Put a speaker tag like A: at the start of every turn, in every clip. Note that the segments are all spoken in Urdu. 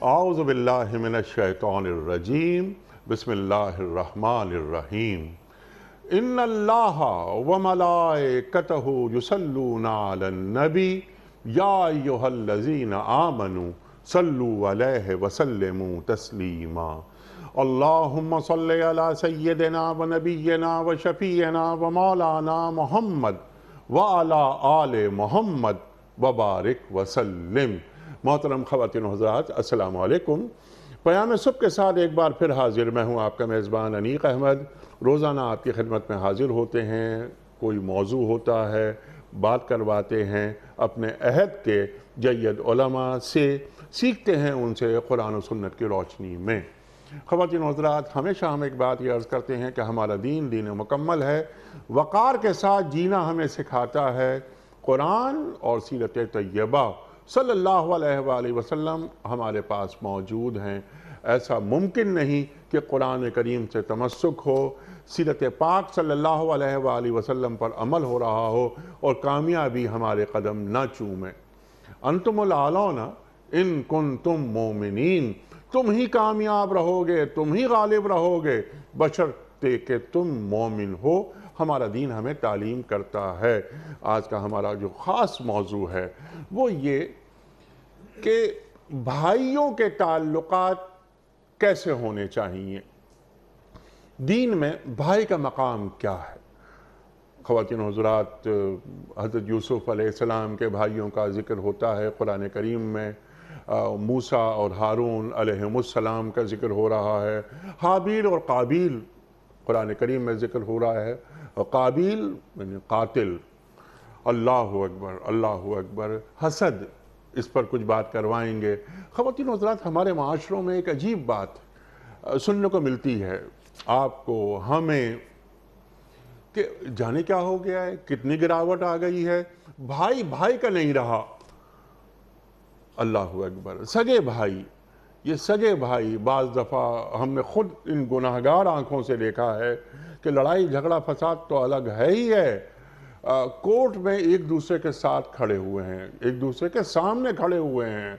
A: اعوذ باللہ من الشیطان الرجیم بسم اللہ الرحمن الرحیم ان اللہ وملائکتہ یصلون علی النبی یا ایہا الذین آمنوا صلوا علیہ وسلموا تسلیما اللہم صلی علی سیدنا ونبینا وشفیعنا ومولانا محمد وعلی آل محمد وبارک وسلم۔ محترم خواتین و حضرات، السلام علیکم۔ پیام صبح کے ساتھ ایک بار پھر حاضر میں ہوں آپ کا میزبان انیق احمد۔ روزانہ آپ کی خدمت میں حاضر ہوتے ہیں، کوئی موضوع ہوتا ہے، بات کرواتے ہیں، اپنے عہد کے جید علماء سے سیکھتے ہیں، ان سے قرآن و سنت کی روشنی میں۔ خواتین و حضرات، ہمیشہ ہم ایک بات یہ عرض کرتے ہیں کہ ہمارا دین دین مکمل ہے، وقار کے ساتھ جینا ہمیں سکھاتا ہے۔ قرآن اور سیرت طیبہ صلی اللہ علیہ وآلہ وسلم ہمارے پاس موجود ہیں۔ ایسا ممکن نہیں کہ قرآن کریم سے تمسک ہو، سیرت پاک صلی اللہ علیہ وآلہ وسلم پر عمل ہو رہا ہو اور کامیابی ہمارے قدم نہ چومے۔ انتم الاعلون ان کنتم مومنین، تم ہی کامیاب رہو گے، تم ہی غالب رہو گے بشرطے کہ تم مومن ہو۔ ہمارا دین ہمیں تعلیم کرتا ہے۔ آج کا ہمارا جو خاص موضوع ہے وہ یہ کہ بھائیوں کے تعلقات کیسے ہونے چاہیے، دین میں بھائی کا مقام کیا ہے۔ خواتین و حضرات، حضرت یوسف علیہ السلام کے بھائیوں کا ذکر ہوتا ہے قرآن کریم میں، موسیٰ اور ہارون علیہم السلام کا ذکر ہو رہا ہے، حابیل اور قابیل قرآن کریم میں ذکر ہو رہا ہے، قابیل یعنی قاتل۔ اللہ اکبر، اللہ اکبر۔ حسد، اس پر کچھ بات کروائیں گے۔ خواتین و حضرات، ہمارے معاشروں میں ایک عجیب بات سننے کو ملتی ہے، آپ کو، ہمیں، کہ جانے کیا ہو گیا ہے، کتنی گراوٹ آ گئی ہے، بھائی بھائی کا نہیں رہا۔ اللہ اکبر۔ سگے بھائی، یہ سگے بھائی بعض دفعہ ہم نے خود ان گناہگار آنکھوں سے دیکھا ہے کہ لڑائی جھگڑا فساد تو الگ ہے ہی ہے، کورٹ میں ایک دوسرے کے ساتھ کھڑے ہوئے ہیں، ایک دوسرے کے سامنے کھڑے ہوئے ہیں،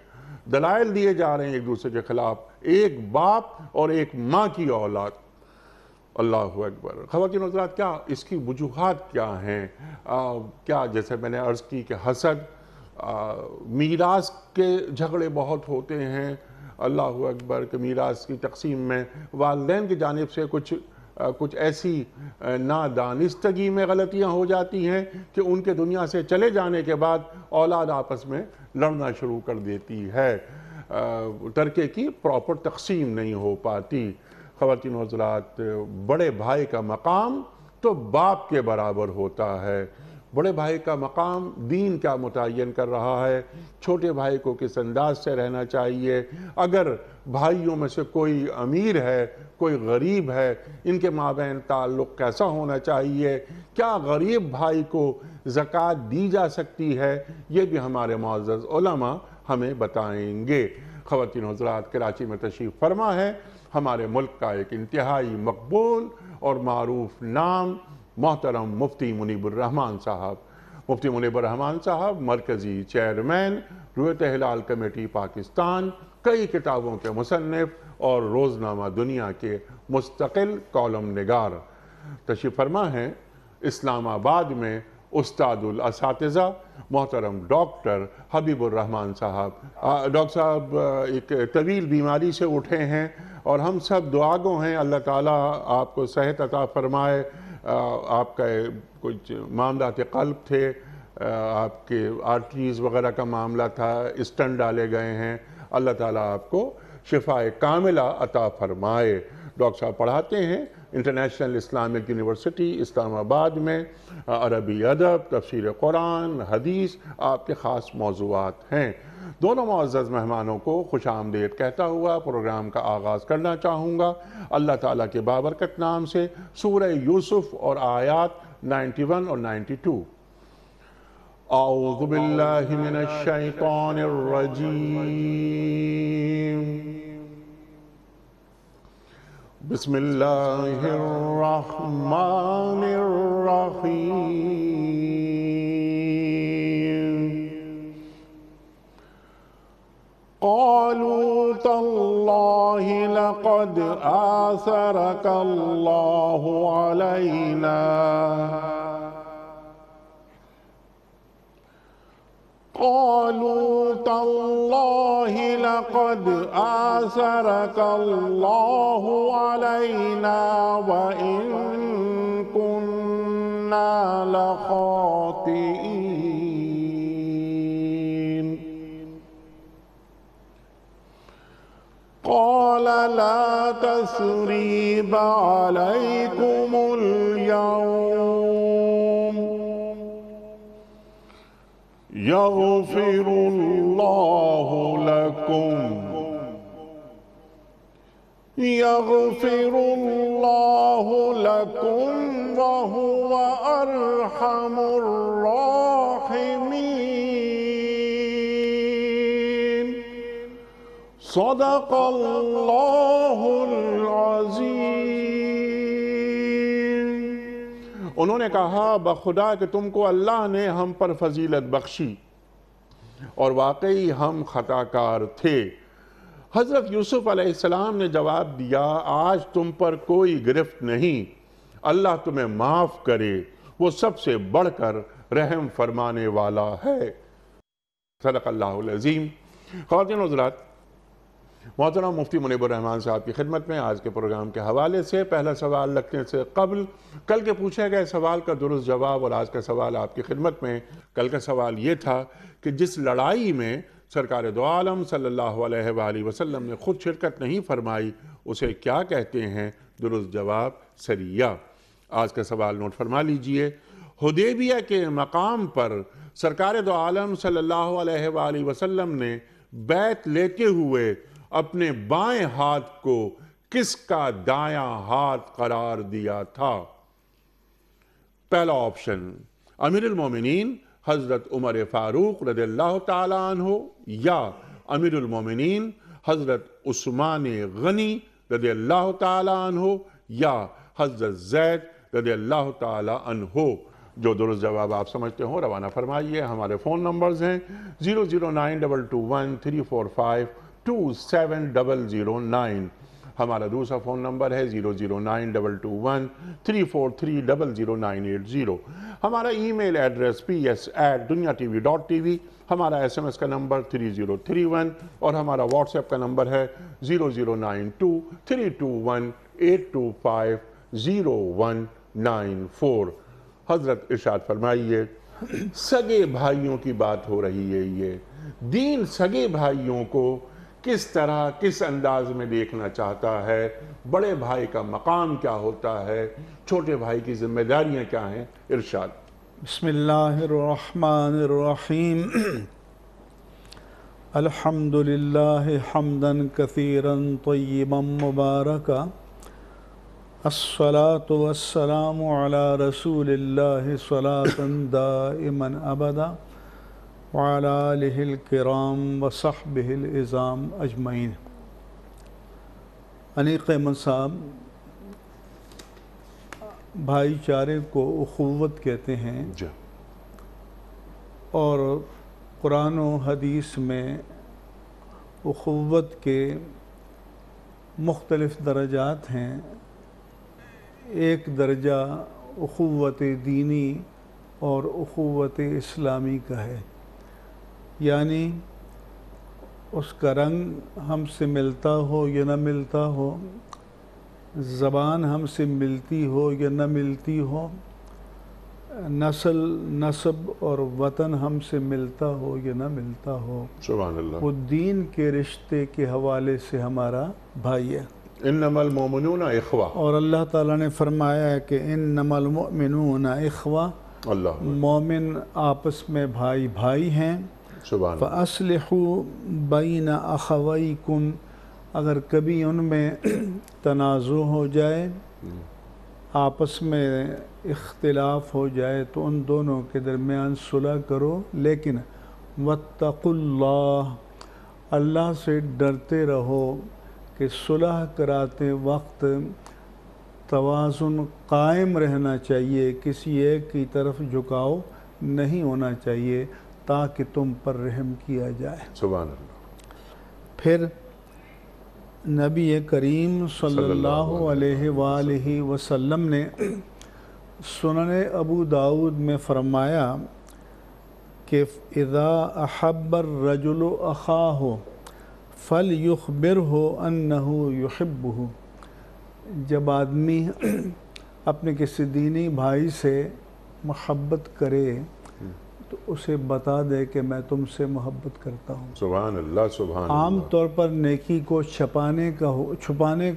A: دلائل دیے جا رہے ہیں ایک دوسرے کے خلاف، ایک باپ اور ایک ماں کی اولاد۔ اللہ اکبر۔ خواتین و حضرات، کیا اس کی وجوہات کیا ہیں؟ کیا جیسے میں نے عرض کی کہ حسد، میراث کے جھگڑے بہت ہوتے ہیں۔ اللہ اکبر۔ کہ میراث کی تقسیم میں والدین کی جانب سے کچھ ایسی نادانستگی میں غلطیاں ہو جاتی ہیں کہ ان کے دنیا سے چلے جانے کے بعد اولاد آپس میں لڑنا شروع کر دیتی ہے، ترکے کی پراپر تقسیم نہیں ہو پاتی۔ خواتین و حضرات، بڑے بھائی کا مقام تو باپ کے برابر ہوتا ہے۔ بڑے بھائی کا مقام دین کیا متعین کر رہا ہے، چھوٹے بھائی کو کس انداز سے رہنا چاہیے، اگر بھائیوں میں سے کوئی امیر ہے، کوئی غریب ہے، ان کے مابین تعلق کیسا ہونا چاہیے، کیا غریب بھائی کو زکوٰۃ دی جا سکتی ہے، یہ بھی ہمارے معزز علماء ہمیں بتائیں گے۔ خواتین و حضرات، کراچی میں تشریف فرما ہے ہمارے ملک کا ایک انتہائی مقبول اور معروف نام محترم مفتی منیب الرحمان صاحب۔ مفتی منیب الرحمان صاحب مرکزی چیئرمین رویت ہلال کمیٹی پاکستان، کئی کتابوں کے مصنف اور روزنامہ دنیا کے مستقل کالم نگار۔ تشریف فرما ہیں اسلام آباد میں استاد الاساتذہ محترم ڈاکٹر حبیب الرحمان صاحب۔ ڈاکٹر صاحب ایک طویل بیماری سے اٹھے ہیں اور ہم سب دعا گو ہیں، اللہ تعالیٰ آپ کو صحت عطا فرمائے۔ آپ کا کچھ معاملات قلب تھے، آپ کے آرٹریز وغیرہ کا معاملہ تھا، اسٹنٹ ڈالے گئے ہیں، اللہ تعالیٰ آپ کو شفاء کاملہ عطا فرمائے۔ ڈاکٹر صاحب پڑھاتے ہیں انٹرنیشنل اسلامک یونیورسٹی اسلام آباد میں، عربی ادب، تفسیر قرآن، حدیث آپ کے خاص موضوعات ہیں۔ دونوں معزز مہمانوں کو خوش آمدید کہتا ہوا پروگرام کا آغاز کرنا چاہوں گا اللہ تعالیٰ کے بابرکت نام سے، سورہ یوسف اور آیات 91 اور 92۔ اعوذ باللہ من الشیطان الرجیم، بسم اللہ الرحمن الرحیم۔ قالوا لقد آثرك الله علينا قالوا تالله لقد آثرك الله علينا وإن كنا لخاطئين قال لا تثريب عليكم اليوم يغفر الله لكم وهو أرحم الراحمين صدق اللہ العظیم۔ انہوں نے کہا بخدا کہ تم کو اللہ نے ہم پر فضیلت بخشی اور واقعی ہم خطا کار تھے۔ حضرت یوسف علیہ السلام نے جواب دیا آج تم پر کوئی گرفت نہیں، اللہ تمہیں معاف کرے، وہ سب سے بڑھ کر رحم فرمانے والا ہے۔ صدق اللہ العظیم۔ خواتین و حضرات، محترم مفتی منیب الرحمان صاحب کی خدمت میں آج کے پروگرام کے حوالے سے پہلا سوال رکھنے سے قبل کل کے پوچھے گئے سوال کا درست جواب اور آج کا سوال آپ کی خدمت میں۔ کل کا سوال یہ تھا کہ جس لڑائی میں سرکار دو عالم صلی اللہ علیہ وآلہ وسلم نے خود شرکت نہیں فرمائی اسے کیا کہتے ہیں؟ درست جواب سریہ۔ آج کا سوال نوٹ فرما لیجئے۔ حدیبیہ کے مقام پر سرکار دو عالم صلی اللہ علیہ وآلہ وسلم نے بیعت لیتے ہوئے اپنے بائیں ہاتھ کو کس کا دایاں ہاتھ قرار دیا تھا؟ پہلا آپشن امیر المومنین حضرت عمر فاروق رضی اللہ تعالیٰ عنہ، یا امیر المومنین حضرت عثمان غنی رضی اللہ تعالیٰ عنہ، یا حضرت زید رضی اللہ تعالیٰ عنہ۔ جو درست جواب آپ سمجھتے ہوں روانہ فرمائیے۔ ہمارے فون نمبرز ہیں 0092234527009، ہمارا دوسرا فون نمبر ہے 0092234300980، ہمارا ای میل ایڈریس ps@dunyatv.tv، ہمارا SMS کا نمبر 3031 اور ہمارا واٹس ایپ کا نمبر ہے 009232580194۔ حضرت ارشاد فرمائیے، سگے بھائیوں کی بات ہو رہی ہے، یہ دین سگے بھائیوں کو کس طرح کس انداز میں دیکھنا چاہتا ہے؟ بڑے بھائی کا مقام کیا ہوتا ہے؟ چھوٹے بھائی کی ذمہ داریاں کیا ہیں؟ ارشاد۔
B: بسم اللہ الرحمن الرحیم۔ الحمدللہ حمدا کثیرا طیبا مبارکا، الصلاة والسلام علی رسول اللہ صلاة دائما ابدا، وعلی آلہ الکرام وصحبہ العظام اجمعین۔ انیق احمد صاحب، بھائی چارے کو اخوت کہتے ہیں، اور قرآن و حدیث میں اخوت کے مختلف درجات ہیں۔ ایک درجہ اخوت دینی اور اخوت اسلامی کا ہے، یعنی اس کا رنگ ہم سے ملتا ہو یا نہ ملتا ہو، زبان ہم سے ملتی ہو یا نہ ملتی ہو، نسل نسب اور وطن ہم سے ملتا ہو یا نہ ملتا ہو،
A: سبحان اللہ،
B: وہ دین کے رشتے کے حوالے سے ہمارا بھائی ہے۔
A: انما المؤمنون اخوہ،
B: اور اللہ تعالیٰ نے فرمایا ہے کہ انما المؤمنون اخوہ،
A: اللہ
B: مومن آپس میں بھائی بھائی ہیں۔
A: سبحان اللہ،
B: فَأَصْلِحُوا بَيْنَ أَخَوَيْكُمْ، اگر کبھی ان میں تنازع ہو جائے، آپس میں اختلاف ہو جائے تو ان دونوں کے درمیان صلح کرو، لیکن وَاتَّقُوا اللَّهَ، اللہ سے ڈرتے رہو کہ صلح کراتے وقت توازن قائم رہنا چاہیے، کسی ایک کی طرف جھکاؤ نہیں ہونا چاہیے تاکہ تم پر رحم کیا جائے۔
A: سبحان اللہ۔
B: پھر نبی کریم صلی اللہ علیہ وآلہ وسلم نے سنن ابو داود میں فرمایا کہ اذا احب الرجل اخاہ فلیخبرہ انہ یحبہ، جب آدمی اپنے کسی دینی بھائی سے محبت کرے تو اسے بتا دے کہ میں تم سے محبت کرتا ہوں۔
A: سبحان اللہ، سبحان اللہ۔
B: عام طور پر نیکی کو چھپانے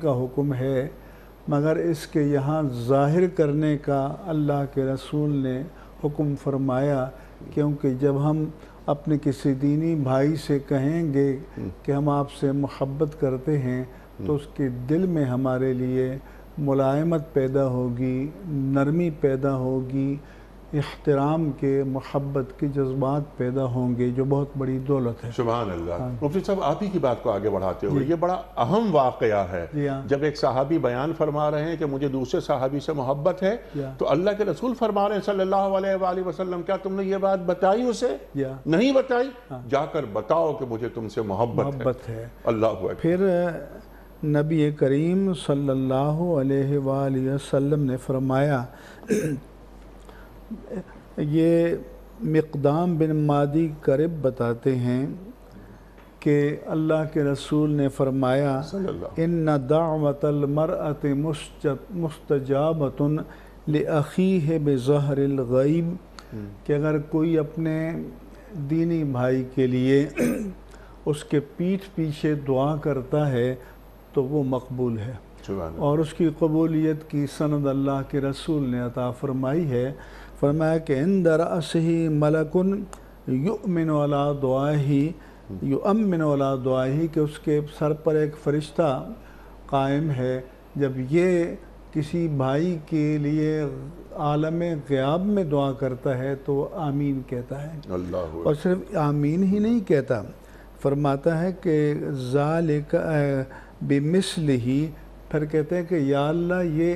B: کا حکم ہے، مگر اس کے یہاں ظاہر کرنے کا اللہ کے رسول نے حکم فرمایا، کیونکہ جب ہم اپنے کسی دینی بھائی سے کہیں گے کہ ہم آپ سے محبت کرتے ہیں تو اس کے دل میں ہمارے لیے ملائمت پیدا ہوگی، نرمی پیدا ہوگی، احترام کے، محبت کے جذبات پیدا ہوں گے، جو بہت بڑی دولت ہے۔
A: سبحان اللہ۔ مفتی صاحب، آپ ہی کی بات کو آگے بڑھاتے ہوئے یہ بڑا اہم واقعہ ہے، جب ایک صحابی بیان فرما رہے ہیں کہ مجھے دوسرے صحابی سے محبت ہے تو اللہ کے رسول فرما رہے ہیں صلی اللہ علیہ وآلہ وسلم، کیا تم نے یہ بات بتائی اسے؟ نہیں بتائی؟ جا کر بتاؤ کہ مجھے تم سے محبت ہے۔ اللہ اکبر۔
B: پھر نبی کریم صلی اللہ علیہ وآلہ وسلم نے فرمایا، یہ مقدام بن مادی کرب بتاتے ہیں کہ اللہ کے رسول نے فرمایا ان دعوت المرأة مستجابۃ لأخیہ بظہر الغیب، کہ اگر کوئی اپنے دینی بھائی کے لیے اس کے پیٹھ پیچھے دعا کرتا ہے تو وہ مقبول ہے، اور اس کی قبولیت کی سند اللہ کے رسول نے عطا فرمائی ہے۔ فرمایا کہ عند رأسہ ملک یؤمن علی دعائہ، کہ اس کے سر پر ایک فرشتہ قائم ہے، جب یہ کسی بھائی کے لیے عالم غیاب میں دعا کرتا ہے تو وہ آمین کہتا ہے، اور صرف آمین ہی نہیں کہتا، فرماتا ہے کہ ذالک بمثلہ، پھر کہتے ہیں کہ یا اللہ یہ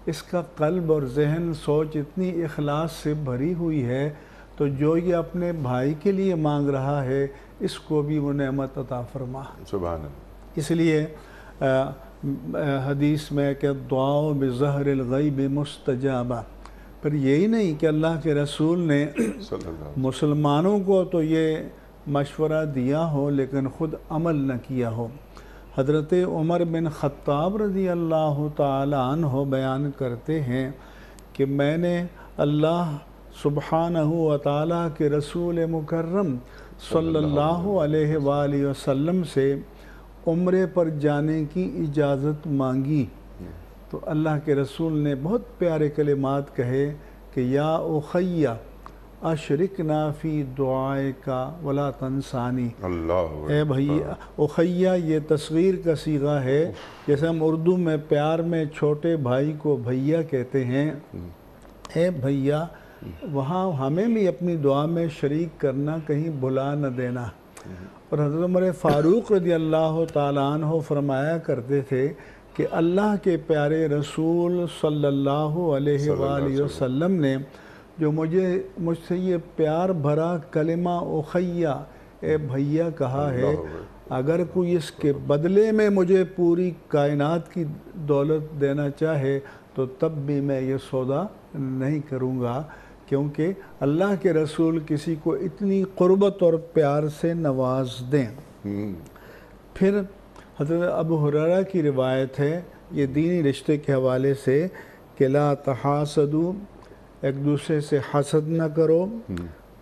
B: اس کا قلب اور ذہن سوچ اتنی اخلاص سے بھری ہوئی ہے تو جو یہ اپنے بھائی کے لیے مانگ رہا ہے اس کو بھی وہ نعمت عطا فرما۔
A: سبحان اللہ۔
B: اس لیے حدیث میں کہ دعا بظہر الغیب مستجابہ، پھر یہی نہیں کہ اللہ کے رسول نے مسلمانوں کو تو یہ مشورہ دیا ہو لیکن خود عمل نہ کیا ہو۔ حضرت عمر بن خطاب رضی اللہ تعالی عنہ بیان کرتے ہیں کہ میں نے اللہ سبحانہ و تعالیٰ کے رسول مکرم صلی اللہ علیہ وآلہ وسلم سے عمرے پر جانے کی اجازت مانگی تو اللہ کے رسول نے بہت پیارے کلمات کہے کہ یا اخی اشرکنا فی دعائک ولا تنسانی، اے بھیا، اخیہ یہ تصغیر کا صیغہ ہے، جیسے ہم اردو میں پیار میں چھوٹے بھائی کو بھیا کہتے ہیں، اے بھیا وہاں ہمیں بھی اپنی دعا میں شریک کرنا، کہیں بھلا نہ دینا۔ اور حضرت عمر فاروق رضی اللہ تعالیٰ عنہ فرمایا کرتے تھے کہ اللہ کے پیارے رسول صلی اللہ علیہ وآلہ وسلم نے جو مجھ سے یہ پیار بھرا کلمہ اخیہ، اے بھیا کہا ہے، اگر کوئی اس کے بدلے میں مجھے پوری کائنات کی دولت دینا چاہے تو تب بھی میں یہ سودا نہیں کروں گا، کیونکہ اللہ کے رسول کسی کو اتنی قربت اور پیار سے نواز دیں۔ پھر حضرت ابو ہریرہ کی روایت ہے، یہ دینی رشتے کے حوالے سے، کہ لا تحاسدوا، ایک دوسرے سے حسد نہ کرو،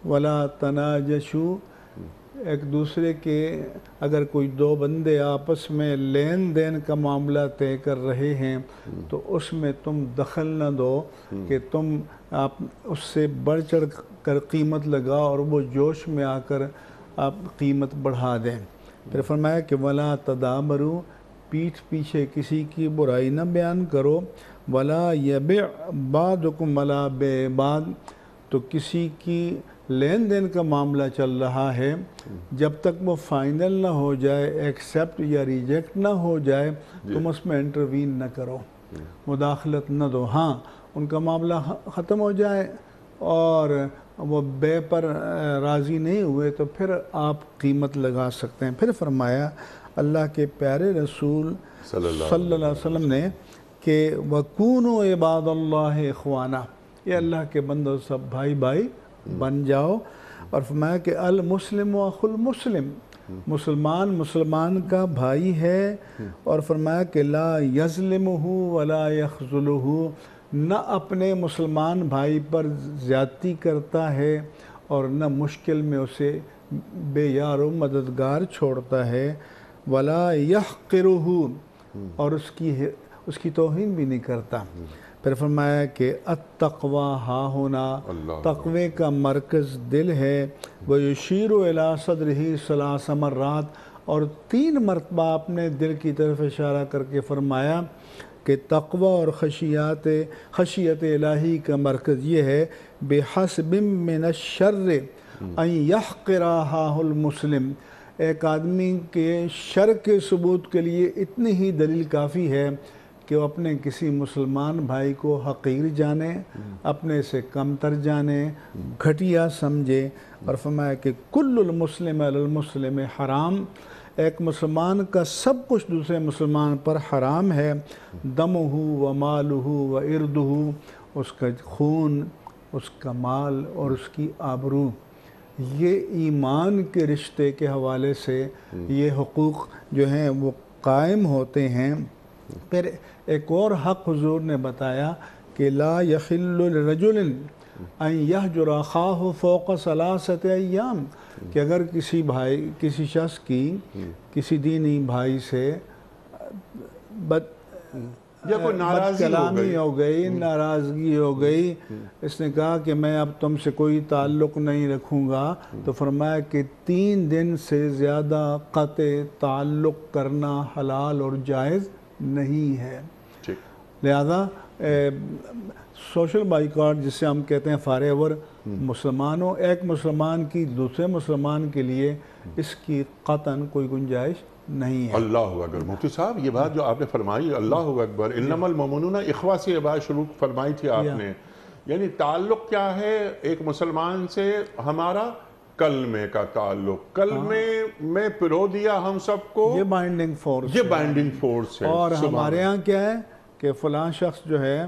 B: ولا تناجشوا، ایک دوسرے کے اگر کوئی دو بندے آپس میں لین دین کا معاملہ طے کر رہے ہیں تو اس میں تم دخل نہ دو کہ تم آپ اس سے بڑھ چڑھ کر قیمت لگاؤ اور وہ جوش میں آ کر آپ قیمت بڑھا دیں۔ پھر فرمایا کہ ولا تدابروا، پیٹھ پیچھے کسی کی برائی نہ بیان کرو، ولا یبع بعضکم علی بیع بعض، تو کسی کی لین دین کا معاملہ چل رہا ہے، جب تک وہ فائنل نہ ہو جائے، ایکسیپٹ یا ریجیکٹ نہ ہو جائے، تم اس میں انٹروین نہ کرو، مداخلت نہ دو۔ ہاں ان کا معاملہ ختم ہو جائے اور وہ بے پر راضی نہیں ہوئے تو پھر آپ قیمت لگا سکتے ہیں۔ پھر فرمایا اللہ کے پیارے رسول صلی اللہ علیہ وسلم نے کہ وَكُونُوا عِبَادَ اللَّهِ إِخْوَانًا، یہ اللہ کے بندوں سب بھائی بھائی بن جاؤ۔ اور فرمایا کہ المسلم اخو المسلم، مسلمان مسلمان کا بھائی ہے۔ اور فرمایا کہ لا یظلمہ ولا یخذلہ، نہ اپنے مسلمان بھائی پر زیادتی کرتا ہے اور نہ مشکل میں اسے بے یار و مددگار چھوڑتا ہے، ولا یحقرہ، اور اس کی توہین بھی نہیں کرتا۔ پھر فرمایا کہ التقوی ہاہنا، تقوی کا مرکز دل ہے، ویشیر الی صدرہ ثلاث مرات، اور 3 مرتبہ اپنے دل کی طرف اشارہ کر کے فرمایا کہ تقوی اور خشیت الہی کا مرکز یہ ہے بحسب من الشر ان یحقرہا المسلم، ایک آدمی کے شر کے ثبوت کے لیے اتنی ہی دلیل کافی ہے کہ وہ اپنے کسی مسلمان بھائی کو حقیر جانے، اپنے سے کمتر جانے، گھٹیا سمجھے۔ اور فرمایا کہ کل المسلم علی المسلم حرام، ایک مسلمان کا سب کچھ دوسرے مسلمان پر حرام ہے، دمہ و مالہ و عرضہ، اس کا خون، اس کا مال اور اس کی آبرو۔ یہ ایمان کے رشتے کے حوالے سے یہ حقوق جو ہیں وہ قائم ہوتے ہیں۔ پھر ایک اور حق حضور نے بتایا کہ لا یحل لرجل ان یہجر اخاہ فوق 3 ایام، کہ اگر کسی شخص کی کسی دینی بھائی سے بد کلامی ہو گئی، ناراضگی ہو گئی، اس نے کہا کہ میں اب تم سے کوئی تعلق نہیں رکھوں گا، تو فرمایا کہ 3 دن سے زیادہ قطع تعلق کرنا حلال اور جائز نہیں ہے۔ لہذا سوشل بائیکاٹ جسے ہم کہتے ہیں فار ایور، مسلمانوں، ایک مسلمان کی دوسرے مسلمان کے لیے اس کی قطعاً کوئی گنجائش نہیں ہے۔
A: اللہ اکبر۔ مفتی صاحب یہ بات جو آپ نے فرمائی، اللہ اکبر، انما المؤمنون اخوہ سے یہ بات شروع فرمائی تھی آپ نے، یعنی تعلق کیا ہے ایک مسلمان سے؟ ہمارا کلمے کا تعلق، کلمے میں پرو دیا ہم سب کو،
B: یہ بائنڈنگ فورس،
A: یہ بائنڈنگ فورس ہے۔
B: اور ہمارے ہاں کیا ہے کہ فلاں شخص جو ہے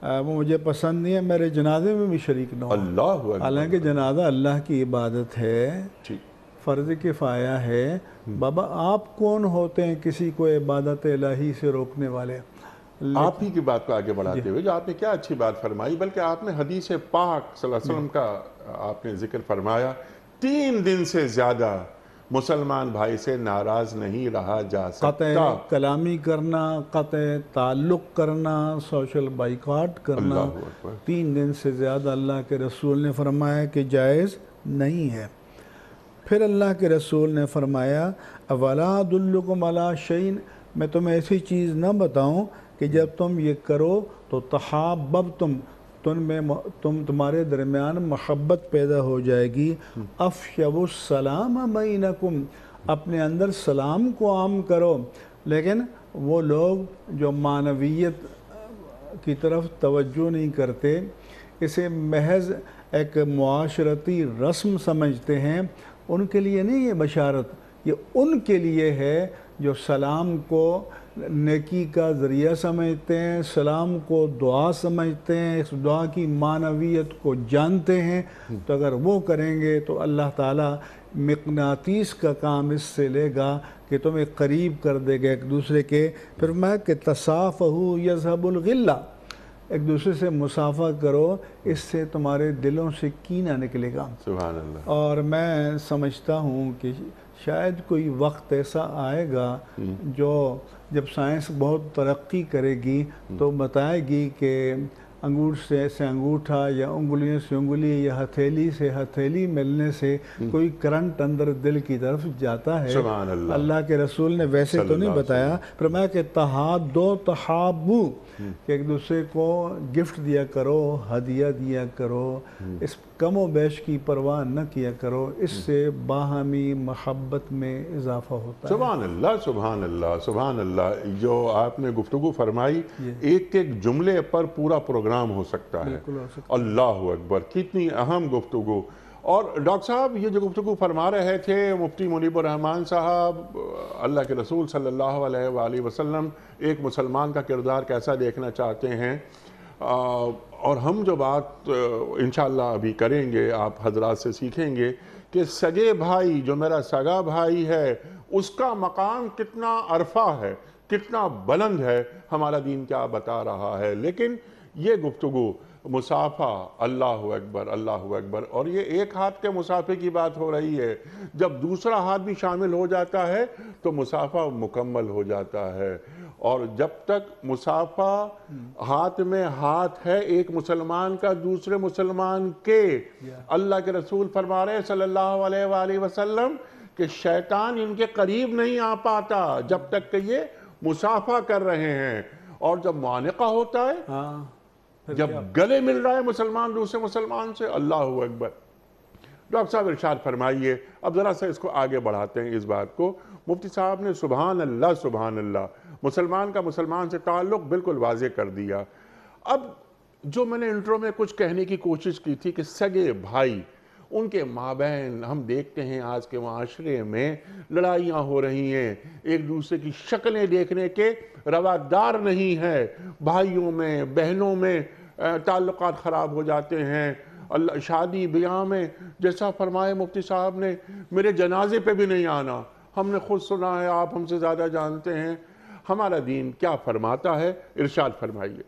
B: وہ مجھے پسند نہیں ہے، میرے جنازے میں بھی شریک نہ ہو۔
A: اللہ اکبر۔
B: حالانکہ جنازہ اللہ کی عبادت ہے، فرض کفایہ ہے۔ بابا آپ کون ہوتے ہیں کسی کو عبادت الہی سے روکنے والے؟
A: آپ ہی کی بات کو آگے بڑھاتے ہوئے جو آپ نے کیا اچھی بات فرمائی، بلکہ آپ نے حدیث پاک صلی اللہ علیہ وسلم کا آپ نے ذکر فرمایا، 3 دن سے زیادہ مسلمان بھائی سے ناراض نہیں رہا جا سکتا۔
B: قطع کلامی کرنا، قطع تعلق کرنا، سوشل بائیکاٹ کرنا، 3 دن سے زیادہ اللہ کے رسول نے فرمایا کہ جائز نہیں ہے۔ پھر اللہ کے رسول نے فرمایا اولا ادلکم علی شیء، میں تمہیں ایسی چیز نہ بتاؤں کہ جب تم یہ کرو تو تحاببتم، تمہارے درمیان محبت پیدا ہو جائے گی۔ افشوا السلام بینکم، اپنے اندر سلام کو عام کرو۔ لیکن وہ لوگ جو معنویت کی طرف توجہ نہیں کرتے، اسے محض ایک معاشرتی رسم سمجھتے ہیں، ان کے لیے نہیں یہ بشارت، یہ ان کے لیے ہے جو سلام کو نیکی کا ذریعہ سمجھتے ہیں، سلام کو دعا سمجھتے ہیں، اس دعا کی معنویت کو جانتے ہیں۔ تو اگر وہ کریں گے تو اللہ تعالیٰ مقناطیس کا کام اس سے لے گا کہ تمہیں قریب کر دے گا ایک دوسرے کے۔ پھر میں کہ تصافحوا یذهب الغلہ، ایک دوسرے سے مصافحہ کرو، اس سے تمہارے دلوں سے کینہ نکلے گا۔
A: سبحان اللہ۔
B: اور میں سمجھتا ہوں کہ شاید کوئی وقت ایسا آئے گا جو جب سائنس بہت ترقی کرے گی تو بتائے گی کہ انگوٹھ سے انگوٹھا یا انگلیوں سے انگلی یا ہتھیلی سے ہتھیلی ملنے سے کوئی کرنٹ اندر دل کی طرف جاتا ہے۔
A: سبحان اللہ۔
B: اللہ کے رسول نے ویسے تو نہیں بتایا، فرمایا کہ تہادو تحابو، کہ ایک دوسرے کو گفٹ دیا کرو، ہدیہ دیا کرو۔ اس کم و بیش کی پرواہ نہ کیا کرو، اس سے باہمی محبت میں اضافہ ہوتا ہے۔
A: سبحان اللہ، سبحان اللہ، سبحان اللہ۔ جو آپ نے گفتگو فرمائی، ایک ایک جملے پر پورا پروگرام ہو سکتا ہے۔ اللہ اکبر، کتنی اہم گفتگو۔ اور ڈاکٹر صاحب یہ جو گفتگو فرما رہے تھے مفتی منیب الرحمان صاحب، اللہ کے رسول صلی اللہ علیہ وآلہ وسلم ایک مسلمان کا کردار کیسا دیکھنا چاہتے ہیں، اور ہم جو بات انشاءاللہ ابھی کریں گے، آپ حضرات سے سیکھیں گے کہ سگے بھائی، جو میرا سگا بھائی ہے، اس کا مقام کتنا عرفہ ہے، کتنا بلند ہے، ہمارا دین کیا بتا رہا ہے۔ لیکن یہ گفتگو مصافحہ، اللہ اکبر، اللہ اکبر، اور یہ ایک ہاتھ کے مصافحے کی بات ہو رہی ہے، جب دوسرا ہاتھ بھی شامل ہو جاتا ہے تو مصافحہ مکمل ہو جاتا ہے۔ اور جب تک مصافحہ ہاتھ میں ہاتھ ہے ایک مسلمان کا دوسرے مسلمان کے، اللہ کے رسول فرما رہے ہیں صلی اللہ علیہ وآلہ وسلم کہ شیطان ان کے قریب نہیں آ پاتا جب تک کہ یہ مصافحہ کر رہے ہیں۔ اور جب معانقہ ہوتا ہے، جب گلے مل رہا ہے مسلمان دوسرے مسلمان سے، اللہ اکبر۔ ڈاکٹر صاحب ارشاد فرمائیے، اب ذرا سے اس کو آگے بڑھاتے ہیں اس بات کو۔ مفتی صاحب نے سبحان اللہ، سبحان اللہ، مسلمان کا مسلمان سے تعلق بالکل واضح کر دیا۔ اب جو میں نے انٹرو میں کچھ کہنے کی کوشش کی تھی کہ سگے بھائی، ان کے مابین ہم دیکھتے ہیں آج کے معاشرے میں لڑائیاں ہو رہی ہیں، ایک دوسرے کی شکلیں دیکھنے کے روادار نہیں ہے، بھائیوں میں بہنوں میں تعلقات خراب ہو جاتے ہیں۔ اللہ شادی بیاہ میں جیسا فرمائے مفتی صاحب نے، میرے جنازے پہ بھی نہیں آنا، ہم نے خود سنا ہے، آپ ہم سے زیادہ جانتے ہیں۔ ہمارا دین کیا فرماتا ہے، ارشاد فرمائیے۔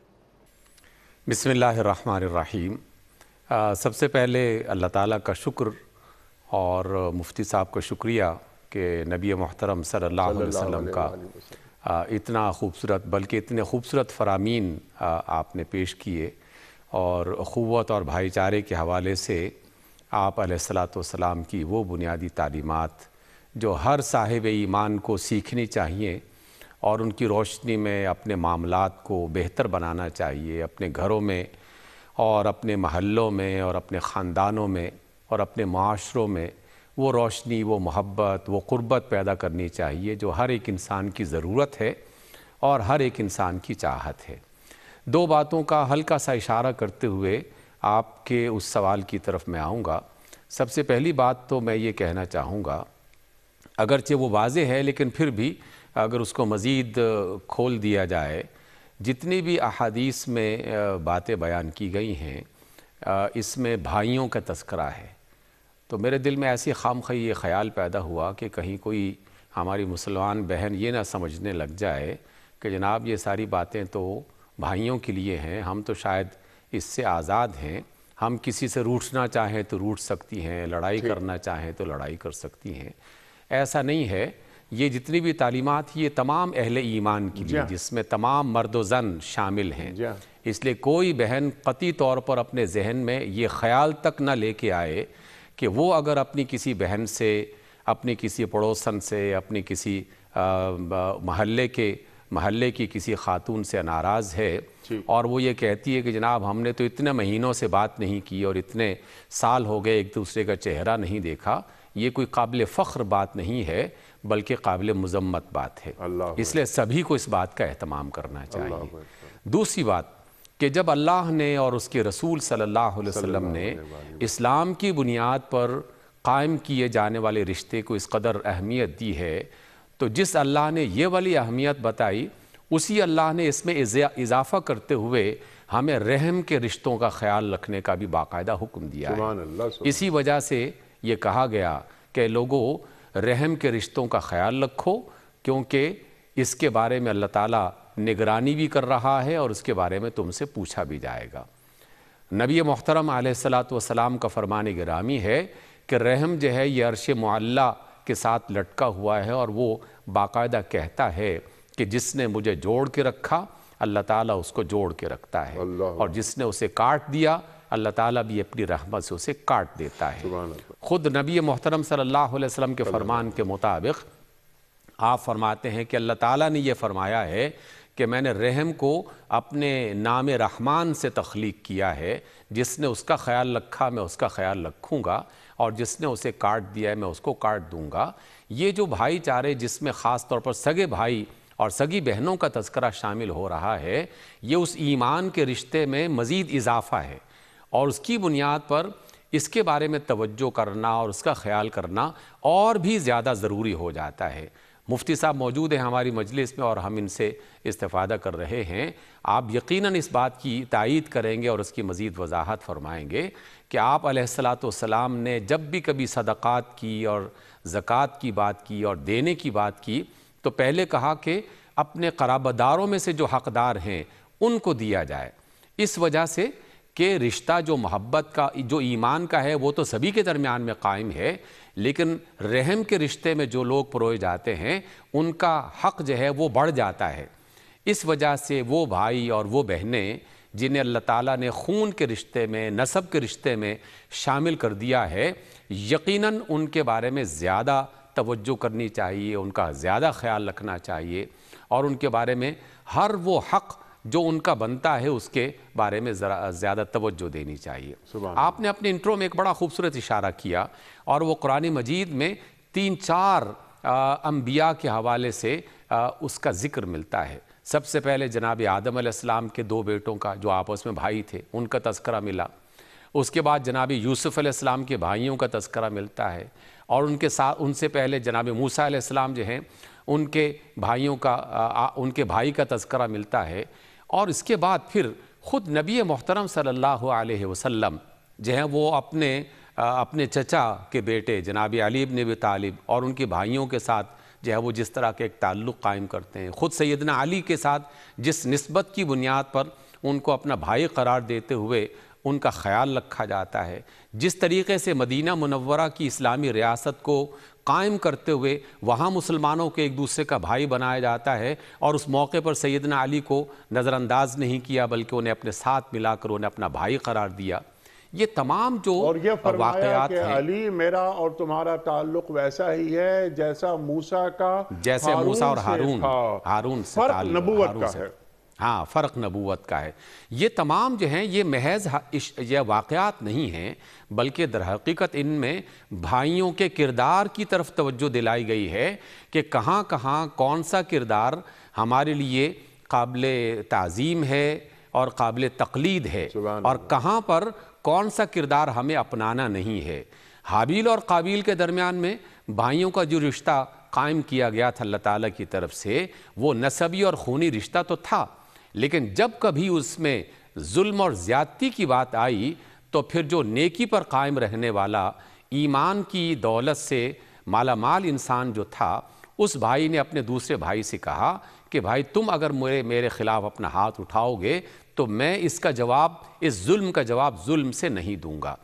C: بسم اللہ الرحمن الرحیم۔ سب سے پہلے اللہ تعالیٰ کا شکر اور مفتی صاحب کا شکریہ کہ نبی محترم صلی اللہ علیہ وسلم کا اتنا خوبصورت، بلکہ اتنے خوبصورت فرامین آپ نے پیش کیے، اور اخوت اور بھائی چارے کے حوالے سے آپ علیہ السلام کی وہ بنیادی تعلیمات جو ہر صاحب ایمان کو سیکھنی چاہیے اور ان کی روشنی میں اپنے معاملات کو بہتر بنانا چاہیے، اپنے گھروں میں اور اپنے محلوں میں اور اپنے خاندانوں میں اور اپنے معاشروں میں وہ روشنی، وہ محبت، وہ قربت پیدا کرنی چاہیے جو ہر ایک انسان کی ضرورت ہے اور ہر ایک انسان کی چاہت ہے۔ دو باتوں کا ہلکا سا اشارہ کرتے ہوئے آپ کے اس سوال کی طرف میں آؤں گا۔ سب سے پہلی بات تو میں یہ کہنا چاہوں گا، اگرچہ وہ واضح ہے لیکن پھر بھی اگر اس کو مزید کھول دیا جائے، جتنی بھی احادیث میں باتیں بیان کی گئی ہیں اس میں بھائیوں کا تذکرہ ہے، تو میرے دل میں ایسی خامخواہ یہ خیال پیدا ہوا کہ کہیں کوئی ہماری مسلمان بہن یہ نہ سمجھنے لگ جائے کہ جناب یہ ساری باتیں تو بھائیوں کے لیے ہیں، ہم تو شاید اس سے آزاد ہیں، ہم کسی سے روٹھنا چاہیں تو روٹھ سکتی ہیں، لڑائی کرنا چاہیں تو لڑائی کر سکتی ہیں۔ ایسا نہیں ہے، یہ جتنی بھی تعلیمات یہ تمام اہل ایمان کے لیے، جس میں تمام مرد و زن شامل ہیں، اس لیے کوئی بہن قطعی طور پر اپنے ذہن میں یہ خیال تک نہ لے کے آئے کہ وہ اگر اپنی کسی بہن سے، اپنی کسی پڑوسن سے، اپنی کسی محلے کی کسی خاتون سے ناراض ہے اور وہ یہ کہتی ہے کہ جناب ہم نے تو اتنے مہینوں سے بات نہیں کی اور اتنے سال ہو گئے ایک دوسرے کا چہرہ نہیں دیکھا، یہ کوئی قابل فخر بات نہیں ہے بلکہ قابل مذمت بات ہے۔ اس لیے سبھی کو اس بات کا اہتمام کرنا چاہیے۔ دوسری بات کہ جب اللہ نے اور اس کے رسول صلی اللہ علیہ وسلم نے اسلام کی بنیاد پر قائم کیے جانے والے رشتے کو اس قدر اہمیت دی ہے، تو جس اللہ نے یہ والی اہمیت بتائی، اسی اللہ نے اس میں اضافہ کرتے ہوئے ہمیں رحم کے رشتوں کا خیال رکھنے کا بھی باقاعدہ حکم دیا ہے۔ اسی وجہ سے یہ کہا گیا کہ لوگوں رحم کے رشتوں کا خیال رکھو، کیونکہ اس کے بارے میں اللہ تعالیٰ نگرانی بھی کر رہا ہے اور اس کے بارے میں تم سے پوچھا بھی جائے گا۔ نبی محترم علیہ السلام کا فرمان گرامی ہے کہ رحم جو ہے یہ عرش معلیٰ کے ساتھ لٹکا ہوا ہے، اور وہ باقاعدہ کہتا ہے کہ جس نے مجھے جوڑ کے رکھا اللہ تعالیٰ اس کو جوڑ کے رکھتا ہے، اور جس نے اسے کاٹ دیا اللہ تعالیٰ بھی اپنی رحمت سے اسے کاٹ دیتا ہے۔ خود نبی محترم صلی اللہ علیہ وسلم کے فرمان کے مطابق آپ فرماتے ہیں کہ اللہ تعالیٰ نے یہ فرمایا ہے کہ میں نے رحم کو اپنے نام رحمان سے تخلیق کیا ہے، جس نے اس کا خیال رکھا میں اس کا خیال رکھوں گا، اور جس نے اسے کاٹ دیا ہے میں اس کو کاٹ دوں گا۔ یہ جو بھائی چارے جس میں خاص طور پر سگے بھائی اور سگی بہنوں کا تذکرہ شامل ہو رہا ہے، یہ اس ایمان کے رشتے میں مزید اضافہ ہے، اور اس کی بنیاد پر اس کے بارے میں توجہ کرنا اور اس کا خیال کرنا اور بھی زیادہ ضروری ہو جاتا ہے۔ مفتی صاحب موجود ہیں ہماری مجلس میں اور ہم ان سے استفادہ کر رہے ہیں، آپ یقیناً اس بات کی تائید کریں گے اور اس کی مزید وضاحت فرمائیں گے کہ آپ علیہ السلام نے جب بھی کبھی صدقات کی اور زکوٰۃ کی بات کی اور دینے کی بات کی تو پہلے کہا کہ اپنے قرابہ داروں میں سے جو حقدار ہیں ان کو دیا جائے، اس وجہ سے کہ رشتہ جو محبت کا جو ایمان کا ہے وہ تو سبھی کے درمیان میں قائم ہے، لیکن رحم کے رشتے میں جو لوگ پروئے جاتے ہیں ان کا حق جو ہے وہ بڑھ جاتا ہے۔ اس وجہ سے وہ بھائی اور وہ بہنیں جنہیں اللہ تعالیٰ نے خون کے رشتے میں، نسب کے رشتے میں شامل کر دیا ہے، یقیناً ان کے بارے میں زیادہ توجہ کرنی چاہیے، ان کا زیادہ خیال رکھنا چاہیے، اور ان کے بارے میں ہر وہ حق جو ان کا بنتا ہے اس کے بارے میں ذرا زیادہ توجہ دینی چاہیے۔ آپ نے اپنے انٹرو میں ایک بڑا خوبصورت اشارہ کیا، اور وہ قرآن مجید میں 3-4 انبیاء کے حوالے سے اس کا ذکر ملتا ہے۔ سب سے پہلے جناب آدم علیہ السلام کے 2 بیٹوں کا جو آپس میں بھائی تھے ان کا تذکرہ ملا، اس کے بعد جناب یوسف علیہ السلام کے بھائیوں کا تذکرہ ملتا ہے، اور ان کے ساتھ ان سے پہلے جناب موسیٰ علیہ السلام جو ہیں ان کے بھائیوں کا ان کے بھائی کا تذکرہ ملتا ہے، اور اس کے بعد پھر خود نبی محترم صلی اللہ علیہ وسلم جو ہیں وہ اپنے چچا کے بیٹے جناب علی بن ابی طالب اور ان کے بھائیوں کے ساتھ جو ہے وہ جس طرح کے ایک تعلق قائم کرتے ہیں، خود سیدنا علی کے ساتھ جس نسبت کی بنیاد پر ان کو اپنا بھائی قرار دیتے ہوئے ان کا خیال رکھا جاتا ہے، جس طریقے سے مدینہ منورہ کی اسلامی ریاست کو قائم کرتے ہوئے وہاں مسلمانوں کے ایک دوسرے کا بھائی بنایا جاتا ہے، اور اس موقع پر سیدنا علی کو نظر انداز نہیں کیا بلکہ انہیں اپنے ساتھ ملا کر انہیں اپنا بھائی قرار دیا۔ یہ تمام جو
A: اور یہ فرمایا
C: واقعات
A: کہ
C: ہیں،
A: علی میرا اور تمہارا تعلق ویسا ہی ہے جیسا موسیٰ کا
C: جیسے موسیٰ اور ہارون سے
A: فرق
C: تعلق
A: نبوت کا ہے۔
C: ہاں، فرق نبوت کا ہے۔ یہ تمام جو ہیں یہ محض یہ واقعات نہیں ہیں، بلکہ در حقیقت ان میں بھائیوں کے کردار کی طرف توجہ دلائی گئی ہے کہ کہاں کہاں کون سا کردار ہمارے لیے قابل تعظیم ہے اور قابل تقلید ہے، اور کہاں پر کون سا کردار ہمیں اپنانا نہیں ہے۔ حابیل اور قابیل کے درمیان میں بھائیوں کا جو رشتہ قائم کیا گیا تھا اللہ تعالیٰ کی طرف سے، وہ نسبی اور خونی رشتہ تو تھا، لیکن جب کبھی اس میں ظلم اور زیادتی کی بات آئی تو پھر جو نیکی پر قائم رہنے والا ایمان کی دولت سے مالا مال انسان جو تھا، اس بھائی نے اپنے دوسرے بھائی سے کہا کہ بھائی تم اگر میرے خلاف اپنا ہاتھ اٹھاؤ گے تو میں اس ظلم کا جواب ظلم سے نہیں دوں گا۔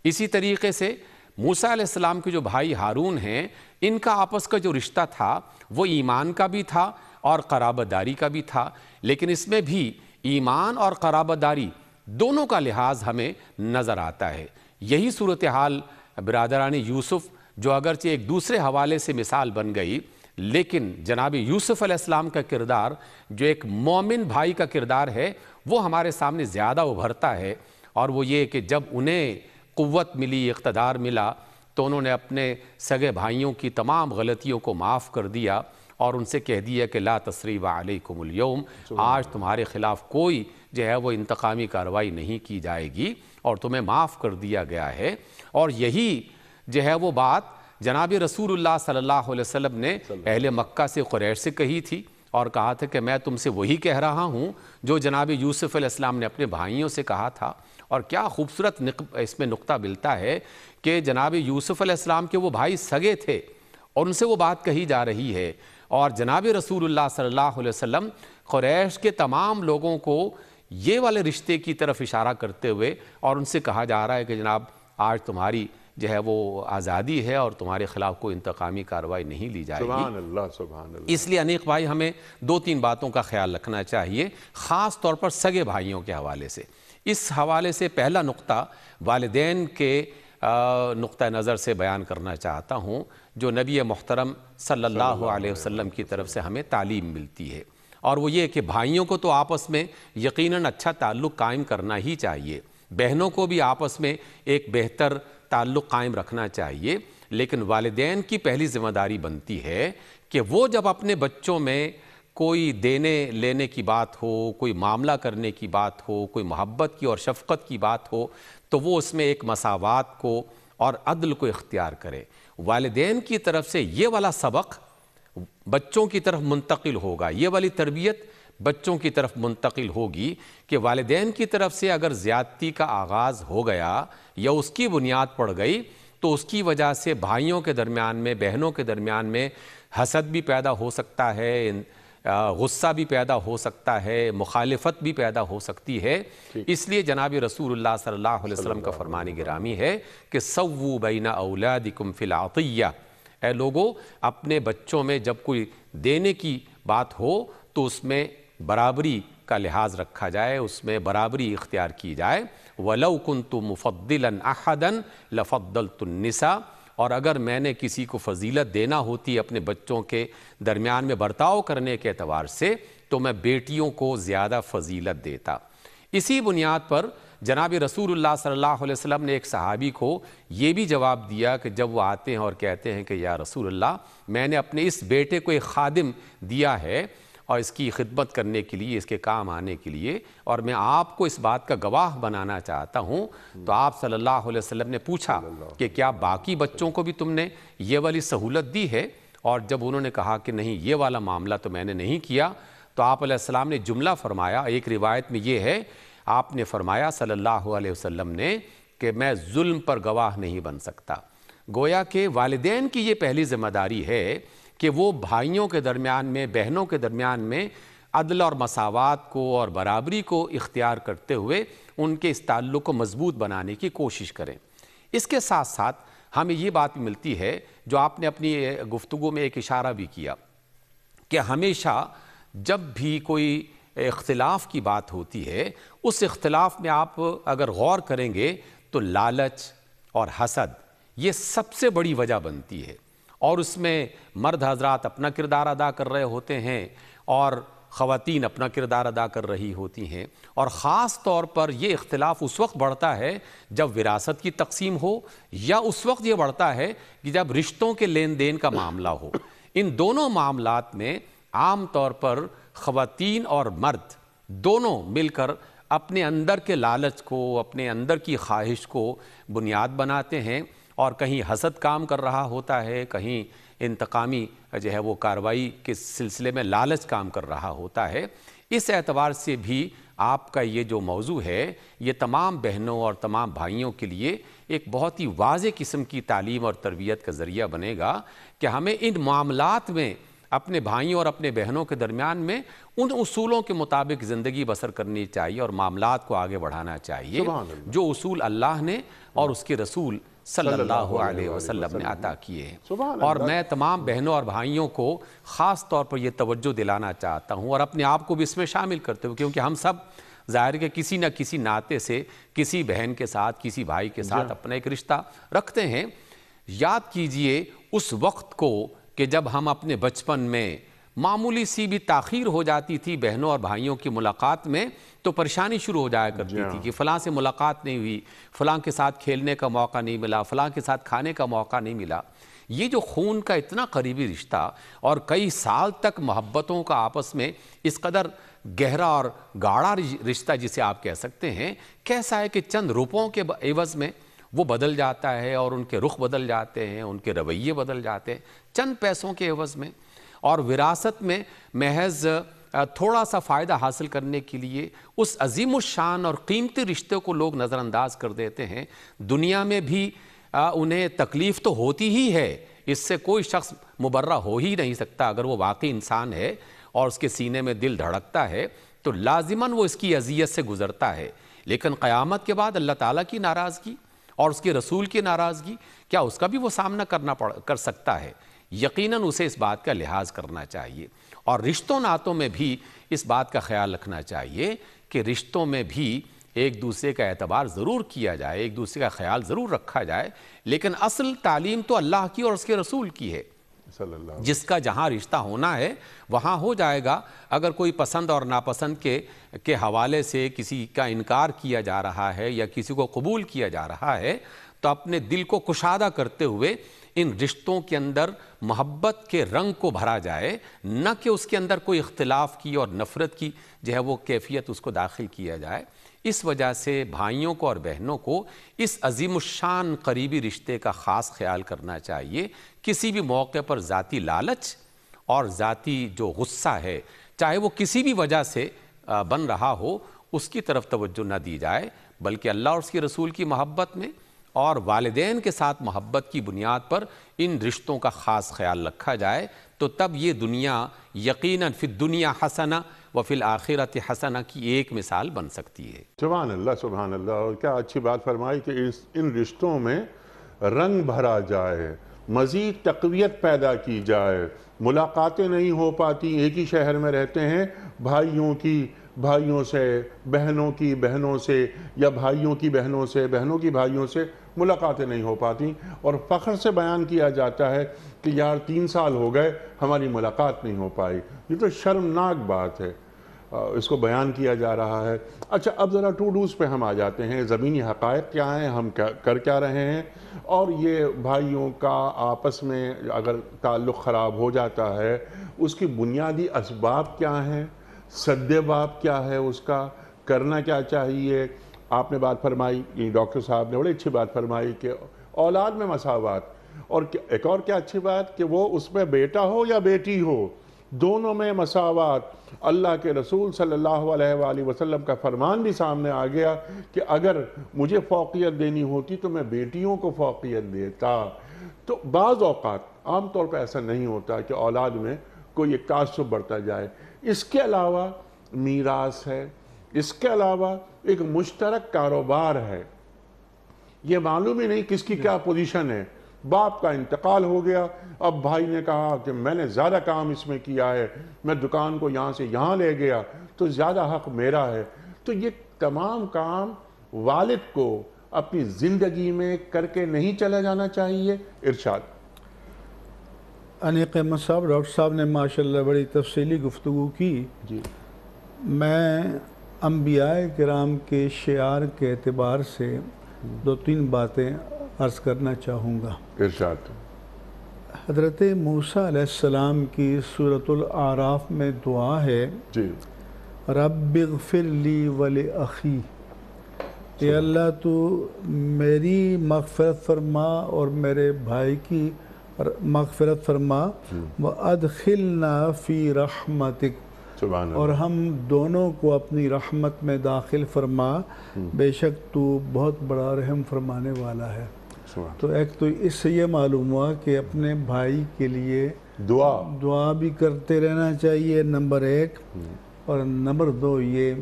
C: اسی طریقے سے موسیٰ علیہ السلام کے جو بھائی ہارون ہیں، ان کا آپس کا جو رشتہ تھا وہ ایمان کا بھی تھا اور قرابہ داری کا بھی تھا، لیکن اس میں بھی ایمان اور قرابہ داری دونوں کا لحاظ ہمیں نظر آتا ہے۔ یہی صورتحال برادران یوسف جو اگرچہ ایک دوسرے حوالے سے مثال بن گئی، لیکن جناب یوسف علیہ السلام کا کردار جو ایک مومن بھائی کا کردار ہے وہ ہمارے سامنے زیادہ ابھرتا ہے، اور وہ یہ کہ جب انہیں قوت ملی، اقتدار ملا، تو انہوں نے اپنے سگے بھائیوں کی تمام غلطیوں کو معاف کر دیا اور ان سے کہہ دیا کہ لا تثریب علیکم اليوم، آج تمہارے خلاف کوئی جو ہے وہ انتقامی کارروائی نہیں کی جائے گی اور تمہیں معاف کر دیا گیا ہے۔ اور یہی جو ہے وہ بات جناب رسول اللہ صلی اللہ علیہ وسلم نے اہل مکہ سے قریش سے کہی تھی، اور کہا تھا کہ میں تم سے وہی کہہ رہا ہوں جو جناب یوسف علیہ السلام نے اپنے بھائیوں سے کہا تھا۔ اور کیا خوبصورت اس میں نقطہ ملتا ہے کہ جناب یوسف علیہ السلام کے وہ بھائی سگے تھے اور ان سے وہ بات کہی جا رہی ہے، اور جناب رسول اللہ صلی اللہ علیہ وسلم قریش کے تمام لوگوں کو یہ والے رشتے کی طرف اشارہ کرتے ہوئے اور ان سے کہا جا رہا ہے کہ جناب آج تمہاری جو ہے وہ آزادی ہے اور تمہارے خلاف کوئی انتقامی کارروائی نہیں لی جائے گی۔
A: سبحان اللہ، سبحان اللہ۔
C: اس لیے انیق بھائی ہمیں 2-3 باتوں کا خیال رکھنا چاہیے، خاص طور پر سگے بھائیوں کے حوالے سے۔ اس حوالے سے پہلا نقطہ والدین کے نقطہ نظر سے بیان کرنا چاہتا ہوں جو نبی محترم صلی اللہ علیہ وسلم کی طرف سے ہمیں تعلیم ملتی ہے۔ اور وہ یہ کہ بھائیوں کو تو آپس میں یقیناً اچھا تعلق قائم کرنا ہی چاہیے، بہنوں کو بھی آپس میں ایک بہتر تعلق قائم رکھنا چاہیے، لیکن والدین کی پہلی ذمہ داری بنتی ہے کہ وہ جب اپنے بچوں میں کوئی دینے لینے کی بات ہو، کوئی معاملہ کرنے کی بات ہو، کوئی محبت کی اور شفقت کی بات ہو، تو وہ اس میں ایک مساوات کو اور عدل کو اختیار کرے۔ والدین کی طرف سے یہ والا سبق بچوں کی طرف منتقل ہوگا، یہ والی تربیت بچوں کی طرف منتقل ہوگی کہ والدین کی طرف سے اگر زیادتی کا آغاز ہو گیا یا اس کی بنیاد پڑ گئی تو اس کی وجہ سے بھائیوں کے درمیان میں، بہنوں کے درمیان میں حسد بھی پیدا ہو سکتا ہے، غصہ بھی پیدا ہو سکتا ہے، مخالفت بھی پیدا ہو سکتی ہے۔ اس لیے جناب رسول اللہ صلی اللہ علیہ وسلم کا فرمان گرامی ہے کہ سووا بین اولادکم فی العطیہ، اے لوگو اپنے بچوں میں جب کوئی دینے کی بات ہو تو اس میں برابری کا لحاظ رکھا جائے، اس میں برابری اختیار کی جائے۔ وَلَوْ كُنْتُ مُفَضِّلًا أَحَدًا لَفَضَّلْتُ النِّسَاءَ، اور اگر میں نے کسی کو فضیلت دینا ہوتی اپنے بچوں کے درمیان میں برتاؤ کرنے کے اعتبار سے تو میں بیٹیوں کو زیادہ فضیلت دیتا۔ اسی بنیاد پر جناب رسول اللہ صلی اللہ علیہ وسلم نے ایک صحابی کو یہ بھی جواب دیا کہ جب وہ آتے ہیں اور کہتے ہیں کہ یا رسول اللہ میں نے اپنے اس بیٹے کو ایک خادم دیا ہے اور اس کی خدمت کرنے کے لیے، اس کے کام آنے کے لیے، اور میں آپ کو اس بات کا گواہ بنانا چاہتا ہوں، تو آپ صلی اللہ علیہ وسلم نے پوچھا کہ کیا باقی بچوں کو بھی تم نے یہ والی سہولت دی ہے؟ اور جب انہوں نے کہا کہ نہیں یہ والا معاملہ تو میں نے نہیں کیا، تو آپ علیہ السلام نے جملہ فرمایا، ایک روایت میں یہ ہے آپ نے فرمایا صلی اللہ علیہ وسلم نے کہ میں ظلم پر گواہ نہیں بن سکتا۔ گویا کہ والدین کی یہ پہلی ذمہ داری ہے کہ وہ بھائیوں کے درمیان میں، بہنوں کے درمیان میں عدل اور مساوات کو اور برابری کو اختیار کرتے ہوئے ان کے اس تعلق کو مضبوط بنانے کی کوشش کریں۔ اس کے ساتھ ساتھ ہمیں یہ بات ملتی ہے جو آپ نے اپنی گفتگو میں ایک اشارہ بھی کیا کہ ہمیشہ جب بھی کوئی اختلاف کی بات ہوتی ہے اس اختلاف میں آپ اگر غور کریں گے تو لالچ اور حسد یہ سب سے بڑی وجہ بنتی ہے، اور اس میں مرد حضرات اپنا کردار ادا کر رہے ہوتے ہیں اور خواتین اپنا کردار ادا کر رہی ہوتی ہیں، اور خاص طور پر یہ اختلاف اس وقت بڑھتا ہے جب وراثت کی تقسیم ہو، یا اس وقت یہ بڑھتا ہے کہ جب رشتوں کے لین دین کا معاملہ ہو۔ ان دونوں معاملات میں عام طور پر خواتین اور مرد دونوں مل کر اپنے اندر کے لالچ کو، اپنے اندر کی خواہش کو بنیاد بناتے ہیں، اور کہیں حسد کام کر رہا ہوتا ہے، کہیں انتقامی جو ہے وہ کارروائی کے سلسلے میں لالچ کام کر رہا ہوتا ہے۔ اس اعتبار سے بھی آپ کا یہ جو موضوع ہے یہ تمام بہنوں اور تمام بھائیوں کے لیے ایک بہت ہی واضح قسم کی تعلیم اور تربیت کا ذریعہ بنے گا کہ ہمیں ان معاملات میں اپنے بھائیوں اور اپنے بہنوں کے درمیان میں ان اصولوں کے مطابق زندگی بسر کرنی چاہیے اور معاملات کو آگے بڑھانا چاہیے جو اصول اللہ نے اور اس کے رسول صلی اللہ علیہ وسلم نے عطا کیے ہیں۔ اور میں تمام بہنوں اور بھائیوں کو خاص طور پر یہ توجہ دلانا چاہتا ہوں اور اپنے آپ کو بھی اس میں شامل کرتے ہوئے، کیونکہ ہم سب ظاہر کہ کسی نہ کسی ناطے سے کسی بہن کے ساتھ، کسی بھائی کے ساتھ اپنا ایک رشتہ رکھتے ہیں۔ یاد کیجئے اس وقت کو کہ جب ہم اپنے بچپن میں معمولی سی بھی تاخیر ہو جاتی تھی بہنوں اور بھائیوں کی ملاقات میں تو پریشانی شروع ہو جایا کرتی تھی کہ فلاں سے ملاقات نہیں ہوئی، فلاں کے ساتھ کھیلنے کا موقع نہیں ملا، فلاں کے ساتھ کھانے کا موقع نہیں ملا۔ یہ جو خون کا اتنا قریبی رشتہ اور کئی سال تک محبتوں کا آپس میں اس قدر گہرا اور گاڑھا رشتہ جسے آپ کہہ سکتے ہیں، کیسا ہے کہ چند روپوں کے عوض میں وہ بدل جاتا ہے اور ان کے رخ بدل جاتے ہیں، ان کے رویے بدل جاتے ہیں چند پیسوں کے عوض میں، اور وراثت میں محض تھوڑا سا فائدہ حاصل کرنے کے لیے اس عظیم الشان اور قیمتی رشتے کو لوگ نظر انداز کر دیتے ہیں۔ دنیا میں بھی انہیں تکلیف تو ہوتی ہی ہے، اس سے کوئی شخص مبرہ ہو ہی نہیں سکتا، اگر وہ واقعی انسان ہے اور اس کے سینے میں دل دھڑکتا ہے تو لازماً وہ اس کی اذیت سے گزرتا ہے، لیکن قیامت کے بعد اللہ تعالیٰ کی ناراضگی اور اس کے رسول کی ناراضگی کیا اس کا بھی وہ سامنا کر سکتا ہے؟ یقیناً اسے اس بات کا لحاظ کرنا چاہیے، اور رشتوں ناتوں میں بھی اس بات کا خیال رکھنا چاہیے کہ رشتوں میں بھی ایک دوسرے کا اعتبار ضرور کیا جائے، ایک دوسرے کا خیال ضرور رکھا جائے، لیکن اصل تعلیم تو اللہ کی اور اس کے رسول کی ہے۔
A: صلی اللہ علیہ
C: جس کا جہاں رشتہ ہونا ہے وہاں ہو جائے گا۔ اگر کوئی پسند اور ناپسند کے حوالے سے کسی کا انکار کیا جا رہا ہے یا کسی کو قبول کیا جا رہا ہے تو اپنے دل کو کشادہ کرتے ہوئے ان رشتوں کے اندر محبت کے رنگ کو بھرا جائے، نہ کہ اس کے اندر کوئی اختلاف کی اور نفرت کی جو ہے وہ کیفیت اس کو داخل کیا جائے۔ اس وجہ سے بھائیوں کو اور بہنوں کو اس عظیم الشان قریبی رشتے کا خاص خیال کرنا چاہیے۔ کسی بھی موقع پر ذاتی لالچ اور ذاتی جو غصہ ہے، چاہے وہ کسی بھی وجہ سے بن رہا ہو، اس کی طرف توجہ نہ دی جائے، بلکہ اللہ اور اس کے رسول کی محبت میں اور والدین کے ساتھ محبت کی بنیاد پر ان رشتوں کا خاص خیال رکھا جائے، تو تب یہ دنیا یقیناً فی الدنیا حسنہ وفی الآخرۃ حسنہ کی ایک مثال بن سکتی ہے۔
A: سبحان اللہ، سبحان اللہ۔ اور کیا اچھی بات فرمائی کہ ان رشتوں میں رنگ بھرا جائے، مزید تقویت پیدا کی جائے۔ ملاقاتیں نہیں ہو پاتی، ایک ہی شہر میں رہتے ہیں، بھائیوں سے، بہنوں کی بہنوں سے، یا بھائیوں کی بہنوں سے، بہنوں کی بھائیوں سے ملاقاتیں نہیں ہو پاتی، اور فخر سے بیان کیا جاتا ہے کہ یار 3 سال ہو گئے ہماری ملاقات نہیں ہو پائی۔ یہ تو شرمناک بات ہے، اس کو بیان کیا جا رہا ہے۔ اچھا، اب ذرا ٹو ڈوز پہ ہم آ جاتے ہیں۔ زمینی حقائق کیا ہیں، ہم کر کیا رہے ہیں، اور یہ بھائیوں کا آپس میں اگر تعلق خراب ہو جاتا ہے اس کی بنیادی اسباب کیا ہیں، سد باب کیا ہے، اس کا کرنا کیا چاہیے۔ آپ نے بات فرمائی، ڈاکٹر صاحب نے بڑی اچھی بات فرمائی کہ اولاد میں مساوات، اور ایک اور کیا اچھی بات کہ وہ اس میں بیٹا ہو یا بیٹی ہو، دونوں میں مساوات۔ اللہ کے رسول صلی اللہ علیہ وآلہ وسلم کا فرمان بھی سامنے آ گیا کہ اگر مجھے فوقیت دینی ہوتی تو میں بیٹیوں کو فوقیت دیتا۔ تو بعض اوقات عام طور پہ ایسا نہیں ہوتا کہ اولاد میں کوئی ایک تعصب بڑھتا جائے۔ اس کے علاوہ میراث ہے، اس کے علاوہ ایک مشترک کاروبار ہے، یہ معلوم ہی نہیں کس کی کیا پوزیشن ہے۔ باپ کا انتقال ہو گیا، اب بھائی نے کہا کہ میں نے زیادہ کام اس میں کیا ہے، میں دکان کو یہاں سے یہاں لے گیا تو زیادہ حق میرا ہے۔ تو یہ تمام کام والد کو اپنی زندگی میں کر کے نہیں چلا جانا چاہیے۔ ارشاد۔
B: انیق احمد صاحب، ڈاکٹر صاحب نے ماشاءاللہ بڑی تفصیلی گفتگو کی۔
A: جی،
B: میں انبیاء کرام کے شعار کے اعتبار سے 2-3 باتیں عرض کرنا چاہوں گا۔
A: ارشاد۔
B: حضرت موسیٰ علیہ السلام کی سورۃ الاعراف میں دعا ہے،
A: جی،
B: رب اغفر لی ولاخی، اے اللہ تو میری مغفرت فرما اور میرے بھائی کی مغفرت فرما، وَأَدْخِلْنَا فِي رَحْمَتِكَ،
A: سبحان اللہ۔
B: اور ہم دونوں کو اپنی رحمت میں داخل فرما، بے شک تو بہت بڑا رحم فرمانے والا ہے۔ تو ایک تو اس سے یہ معلوم ہوا کہ اپنے بھائی کے لیے دعا بھی کرتے رہنا چاہیے، نمبر 1، اور نمبر 2 یہ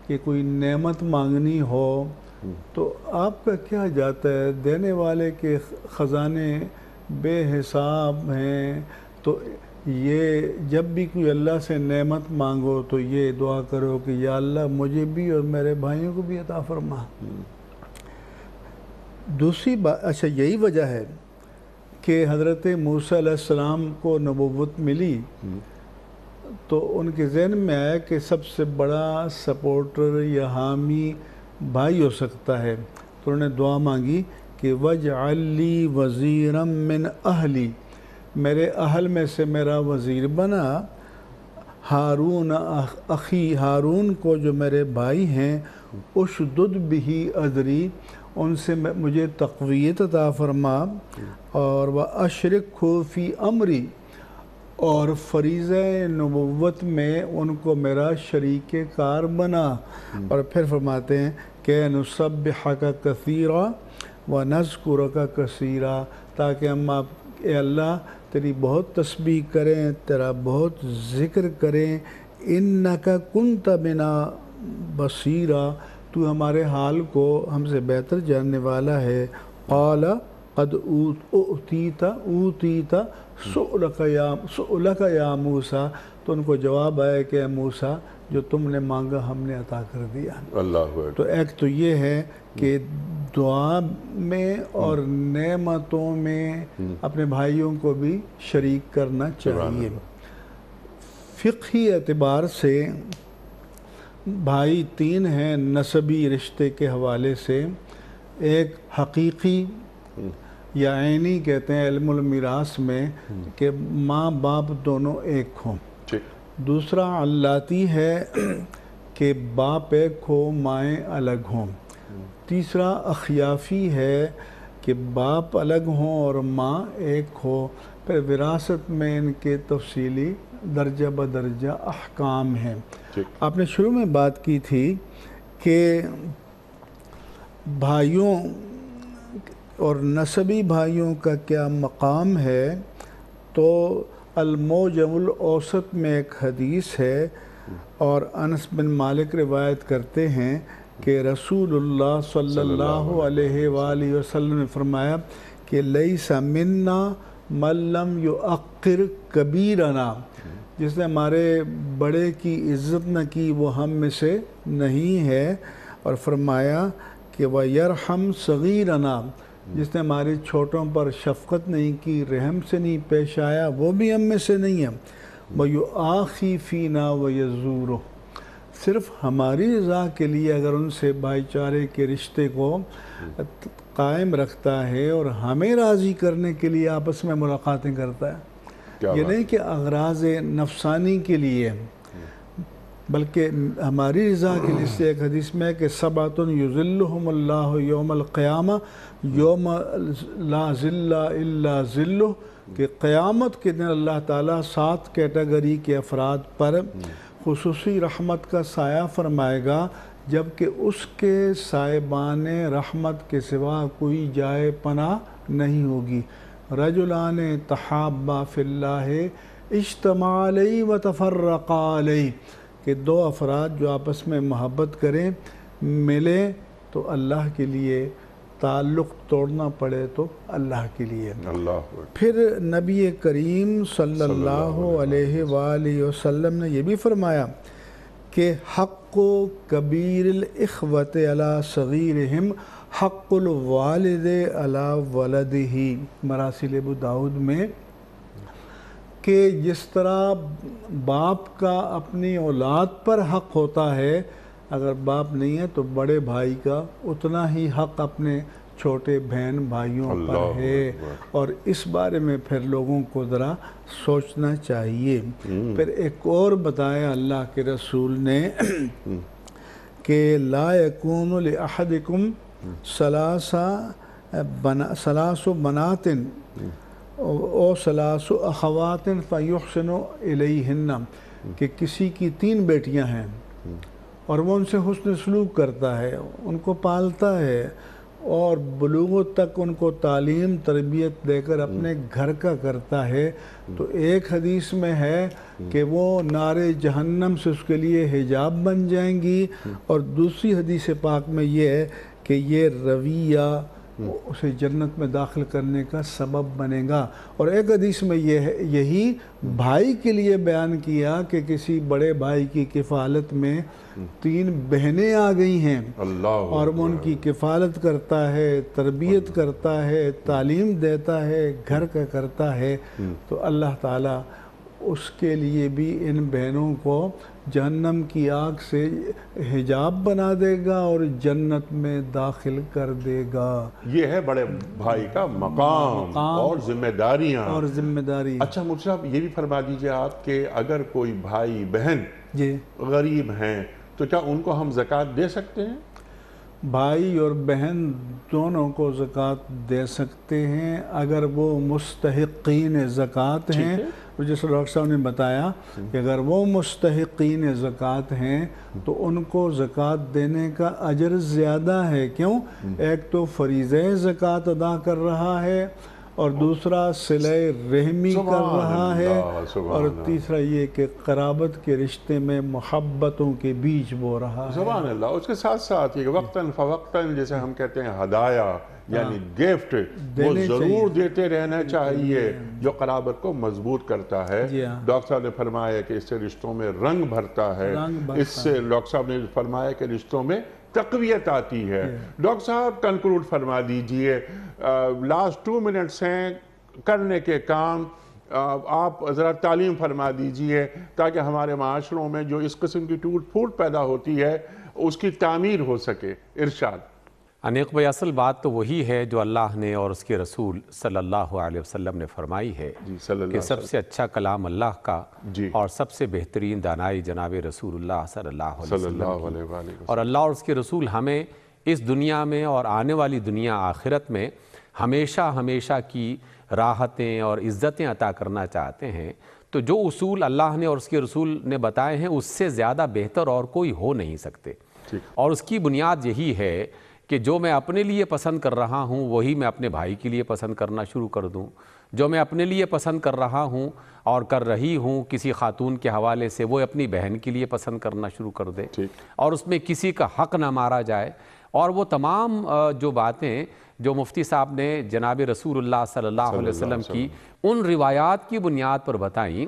B: کہ کوئی نعمت مانگنی ہو تو آپ کا کیا جاتا ہے، دینے والے کے خزانے بے حساب ہیں۔ تو یہ جب بھی کوئی اللہ سے نعمت مانگو تو یہ دعا کرو کہ یا اللہ مجھے بھی اور میرے بھائیوں کو بھی عطا فرما۔ دوسری بات، اچھا یہی وجہ ہے کہ حضرت موسیٰ علیہ السلام کو نبوت ملی تو ان کے ذہن میں آیا کہ سب سے بڑا سپورٹر یا حامی بھائی ہو سکتا ہے، تو انہوں نے دعا مانگی کہ وَاجْعَلْ لِي وَزِيرًا مِّنْ أَهْلِي، میرے اہل میں سے میرا وزیر بنا، ہارون اخی، ہارون کو جو میرے بھائی ہیں، اشدد بہ اذری، ان سے مجھے تقویت عطا فرما، اور وَأَشْرِكْهُ فِي أَمْرِي، اور فریضہ نبوت میں ان کو میرا شریک کار بنا۔ اور پھر فرماتے ہیں کہ نُسَبِّحَكَ كَثِيرًا وَنَذْكُرَكَ كَثِيرًا، تاکہ ہم اے اللہ تیری بہت تسبیح کریں، تیرا بہت ذکر کریں، اِنَّكَ كُنْتَ بِنَا بَصِيرًا، تو ہمارے حال کو ہم سے بہتر جاننے والا ہے۔ قال قد اوتیتا سؤلک یا موسیٰ، تو ان کو جواب آیا کہ اے موسیٰ جو تم نے مانگا ہم نے عطا کر دیا۔
A: اللہ
B: تو ایک تو یہ ہے کہ دعا میں اور نعمتوں میں اپنے بھائیوں کو بھی شریک کرنا چاہیے۔ فقہی اعتبار سے بھائی تین ہیں نسبی رشتے کے حوالے سے، ایک حقیقی یا عینی کہتے ہیں علم المیراث میں کہ ماں باپ دونوں ایک ہوں، دوسرا علاتی ہے کہ باپ ایک ہو مائیں الگ ہوں، تیسرا اخیافی ہے کہ باپ الگ ہوں اور ماں ایک ہو۔ پھر وراثت میں ان کے تفصیلی درجہ بدرجہ احکام ہیں۔ آپ نے شروع میں بات کی تھی کہ بھائیوں اور نسبی بھائیوں کا کیا مقام ہے، تو الموجم الاوسط میں ایک حدیث ہے اور انس بن مالک روایت کرتے ہیں کہ رسول اللہ صلی اللہ علیہ وآلہ وسلم نے فرمایا کہ لیس منا من لم یؤقر کبیرنا، جس نے ہمارے بڑے کی عزت نہ کی وہ ہم میں سے نہیں ہے، اور فرمایا کہ وَيَرْحَمْ صَغِيرَنَا، جس نے ہمارے چھوٹوں پر شفقت نہیں کی، رحم سے نہیں پیش آیا، وہ بھی ہم میں سے نہیں ہے۔ وَيُؤَاخِي فِينَا وَيَزُورُ، صرف ہماری رضا کے لیے اگر ان سے بھائی چارے کے رشتے کو قائم رکھتا ہے اور ہمیں راضی کرنے کے لیے آپس میں ملاقاتیں کرتا ہے، یہ نہیں کہ اغراض نفسانی کے لیے، بلکہ ہماری رضا کے لیے۔ سے ایک حدیث میں ہے کہ سبعۃ یظلھم اللہ یوم القیامہ یوم لا ظل الا ظلہ، کہ قیامت کے دن اللہ تعالیٰ 7 کیٹیگری کے افراد پر خصوصی رحمت کا سایہ فرمائے گا، جبکہ اس کے سائبان رحمت کے سوا کوئی جائے پناہ نہیں ہوگی۔ رجلان تحابا فی اللہ اجتمعا علیہ وتفرقا علیہ، کہ 2 افراد جو آپس میں محبت کریں، ملیں تو اللہ کے لیے، تعلق توڑنا پڑے تو اللہ کے لیے۔ پھر نبی کریم صلی اللہ علیہ وآلہ وسلم نے یہ بھی فرمایا کہ حق کبیر الاخوۃ علی صغیرہم حق الوالد علی ولدہ، مراسل ابو داؤد میں، کہ جس طرح باپ کا اپنی اولاد پر حق ہوتا ہے، اگر باپ نہیں ہے تو بڑے بھائی کا اتنا ہی حق اپنے چھوٹے بہن بھائیوں پر ہے، اور اس بارے میں پھر لوگوں کو ذرا سوچنا چاہیے۔ پھر ایک اور بتایا اللہ کے رسول نے کہ لا یکون لأحدکم ثلاث بنات او 3 اخوات فیحسن الیہن، کہ کسی کی 3 بیٹیاں ہیں اور وہ ان سے حسن سلوک کرتا ہے، ان کو پالتا ہے اور بلوغت تک ان کو تعلیم تربیت دے کر اپنے گھر کا کرتا ہے، تو ایک حدیث میں ہے کہ وہ نار جہنم سے اس کے لیے حجاب بن جائیں گی، اور دوسری حدیث پاک میں یہ ہے کہ یہ رویہ اسے جنت میں داخل کرنے کا سبب بنے گا۔ اور ایک حدیث میں یہی بھائی کے لیے بیان کیا کہ کسی بڑے بھائی کی کفالت میں 3 بہنیں آ گئی ہیں اور وہ ان کی کفالت کرتا ہے، تربیت کرتا ہے، تعلیم دیتا ہے، گھر کا کرتا ہے، تو اللہ تعالیٰ اس کے لیے بھی ان بہنوں کو جہنم کی آگ سے حجاب بنا دے گا اور جنت میں داخل کر دے گا۔
A: یہ ہے بڑے بھائی کا مقام اور ذمہ داریاں۔ اچھا مجھے صاحب یہ بھی فرما دیجئے آپ کہ اگر کوئی بھائی بہن غریب ہیں تو کیا ان کو ہم زکوٰۃ دے سکتے ہیں؟
B: بھائی اور بہن دونوں کو زکوٰۃ دے سکتے ہیں اگر وہ مستحقین زکوٰۃ ہیں، جیسے ڈاکٹر صاحب نے بتایا کہ اگر وہ مستحقین زکوٰۃ ہیں تو ان کو زکوٰۃ دینے کا اجر زیادہ ہے۔ کیوں؟ ایک تو فریضہ زکوٰۃ ادا کر رہا ہے اور دوسرا صلہ رحمی کر رہا ہے، اور تیسرا یہ کہ قرابت کے رشتے میں محبتوں کے بیچ بو رہا ہے۔
A: سبحان اللہ۔ اس کے ساتھ ساتھ یہ وقتاً فوقتاً جیسے ہم کہتے ہیں ہدایہ یعنی گفٹ وہ ضرور دیتے رہنا چاہیے جو قرابت کو مضبوط کرتا ہے۔ ڈاکٹر صاحب نے فرمایا کہ اس سے رشتوں میں رنگ بھرتا ہے، اس سے ڈاکٹر صاحب نے فرمایا کہ رشتوں میں تقویت آتی ہے۔ ڈاکٹر صاحب کنکلوڈ فرما دیجئے، لاسٹ 2 منٹس ہیں کرنے کے کام، آپ ذرا تعلیم فرما دیجئے تاکہ ہمارے معاشروں میں جو اس قسم کی ٹوٹ پھوٹ پیدا ہوتی ہے اس کی تعمیر ہو سکے۔ ارشاد۔
C: انیق بھائی، اصل بات تو وہی ہے جو اللہ نے اور اس کے رسول صلی اللہ علیہ وسلم نے فرمائی ہے کہ سب سے اچھا کلام اللہ کا اور سب سے بہترین دانائی جناب رسول اللہ صلی اللہ علیہ وسلم کی، اور اللہ اور اس کے رسول ہمیں اس دنیا میں اور آنے والی دنیا آخرت میں ہمیشہ ہمیشہ کی راحتیں اور عزتیں عطا کرنا چاہتے ہیں۔ تو جو اصول اللہ نے اور اس کے رسول نے بتائے ہیں اس سے زیادہ بہتر اور کوئی ہو نہیں سکتے، اور اس کی بنیاد یہی ہے کہ جو میں اپنے لیے پسند کر رہا ہوں وہی میں اپنے بھائی کے لیے پسند کرنا شروع کر دوں، جو میں اپنے لیے پسند کر رہا ہوں اور کر رہی ہوں کسی خاتون کے حوالے سے وہ اپنی بہن کے لیے پسند کرنا شروع کر دے، اور اس میں کسی کا حق نہ مارا جائے، اور وہ تمام جو باتیں جو مفتی صاحب نے جناب رسول اللہ صلی اللہ علیہ وسلم کی ان روایات کی بنیاد پر بتائیں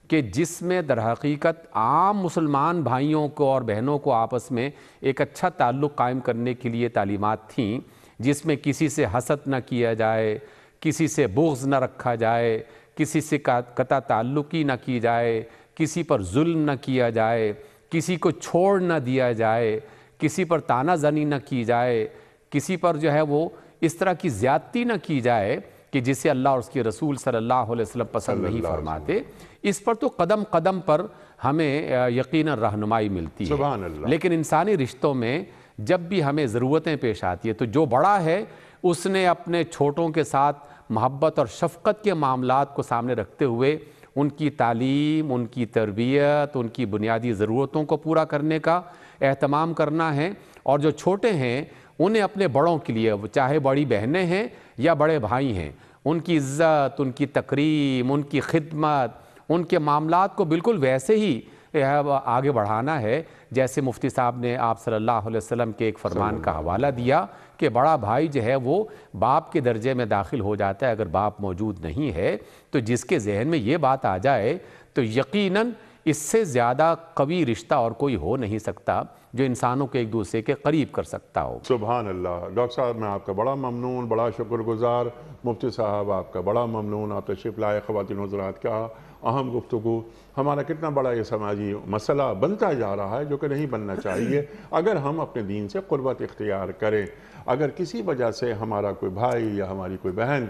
C: کہ جس میں در حقیقت عام مسلمان بھائیوں کو اور بہنوں کو آپس میں ایک اچھا تعلق قائم کرنے کے لیے تعلیمات تھیں، جس میں کسی سے حسد نہ کیا جائے، کسی سے بغض نہ رکھا جائے، کسی سے قطع تعلقی نہ کی جائے، کسی پر ظلم نہ کیا جائے، کسی کو چھوڑ نہ دیا جائے، کسی پر طعنہ زنی نہ کی جائے، کسی پر جو ہے وہ اس طرح کی زیادتی نہ کی جائے کہ جسے اللہ اور اس کے رسول صلی اللہ علیہ وسلم پسند نہیں فرماتے۔ اس پر تو قدم قدم پر ہمیں یقیناً رہنمائی ملتی ہے، لیکن انسانی رشتوں میں جب بھی ہمیں ضرورتیں پیش آتی ہے تو جو بڑا ہے اس نے اپنے چھوٹوں کے ساتھ محبت اور شفقت کے معاملات کو سامنے رکھتے ہوئے ان کی تعلیم، ان کی تربیت، ان کی بنیادی ضرورتوں کو پورا کرنے کا اہتمام کرنا ہے، اور جو چھوٹے ہیں انہیں اپنے بڑوں کے لیے، چاہے بڑی بہنیں ہیں یا بڑے بھائی ہیں، ان کی عزت، ان کی تکریم، ان کی خدمت، ان کے معاملات کو بالکل ویسے ہی آگے بڑھانا ہے جیسے مفتی صاحب نے آپ صلی اللہ علیہ وسلم کے ایک فرمان کا حوالہ دیا کہ بڑا بھائی جو ہے وہ باپ کے درجے میں داخل ہو جاتا ہے اگر باپ موجود نہیں ہے، تو جس کے ذہن میں یہ بات آ جائے تو یقیناً اس سے زیادہ قوی رشتہ اور کوئی ہو نہیں سکتا جو انسانوں کے ایک دوسرے کے قریب کر سکتا ہو۔
A: سبحان اللہ۔ ڈاکٹر صاحب میں آپ کا بڑا ممنون، بڑا شکر گزار، مفتی صاحب آپ کا بڑا ممنون، آپ تشریف لائے۔ خواتین و حضرات، کیا اہم گفتگو، ہمارا کتنا بڑا یہ سماجی مسئلہ بنتا جا رہا ہے جو کہ نہیں بننا چاہیے اگر ہم اپنے دین سے قربت اختیار کریں۔ اگر کسی وجہ سے ہمارا کوئی بھائی یا ہماری کوئی بہن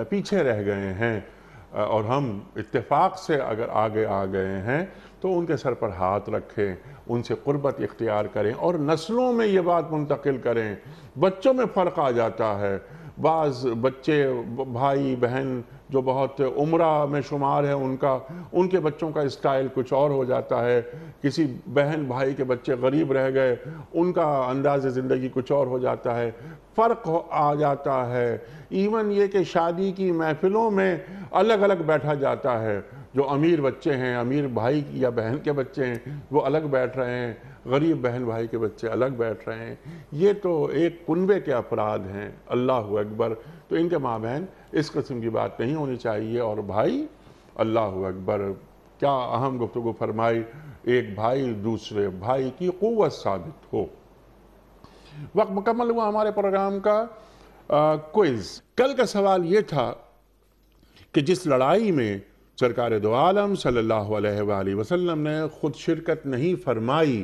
A: پیچھے رہ گئے ہیں اور ہم اتفاق سے اگر آگے آ گئے ہیں تو ان کے سر پر ہاتھ رکھیں، ان سے قربت اختیار کریں اور نسلوں میں یہ بات منتقل کریں۔ بچوں میں فرق آ جاتا ہے، بعض بچے بھائی بہن جو بہت عمرہ میں شمار ہے ان کے بچوں کا اسٹائل کچھ اور ہو جاتا ہے، کسی بہن بھائی کے بچے غریب رہ گئے ان کا انداز زندگی کچھ اور ہو جاتا ہے، فرق آ جاتا ہے۔ ایون یہ کہ شادی کی محفلوں میں الگ الگ بیٹھا جاتا ہے، جو امیر بچے ہیں، امیر بھائی یا بہن کے بچے ہیں وہ الگ بیٹھ رہے ہیں، غریب بہن بھائی کے بچے الگ بیٹھ رہے ہیں۔ یہ تو ایک کنبے کے افراد ہیں، اللہ اکبر۔ تو ان کے مابین اس قسم کی بات نہیں ہونی چاہیے۔ اور بھائی، اللہ اکبر، کیا اہم گفتگو فرمائی، ایک بھائی دوسرے بھائی کی قوت ثابت ہو۔ وقت مکمل ہوا ہمارے پروگرام کا کوئز۔ کل کا سوال یہ تھا کہ جس لڑائی میں سرکار دو عالم صلی اللہ علیہ وآلہ وسلم نے خود شرکت نہیں فرمائی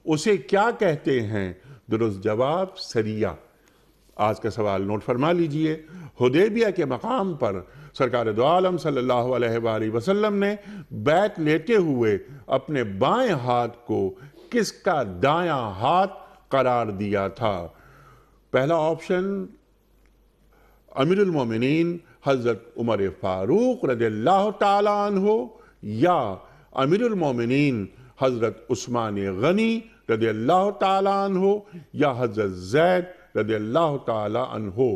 A: اسے کیا کہتے ہیں؟ درست جواب سریہ۔ آج کا سوال نوٹ فرما لیجئے۔ حدیبیہ کے مقام پر سرکار دو عالم صلی اللہ علیہ وآلہ وسلم نے بیعت لیتے ہوئے اپنے بائیں ہاتھ کو کس کا دایاں ہاتھ قرار دیا تھا؟ پہلا آپشن امیر المومنین حضرت عمر فاروق رضی اللہ تعالیٰ عنہ، یا امیر المومنین حضرت عثمان غنی رضی اللہ تعالیٰ عنہ، یا حضرت زید رضی اللہ تعالیٰ عنہ۔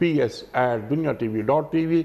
A: ps@duniatv.tv।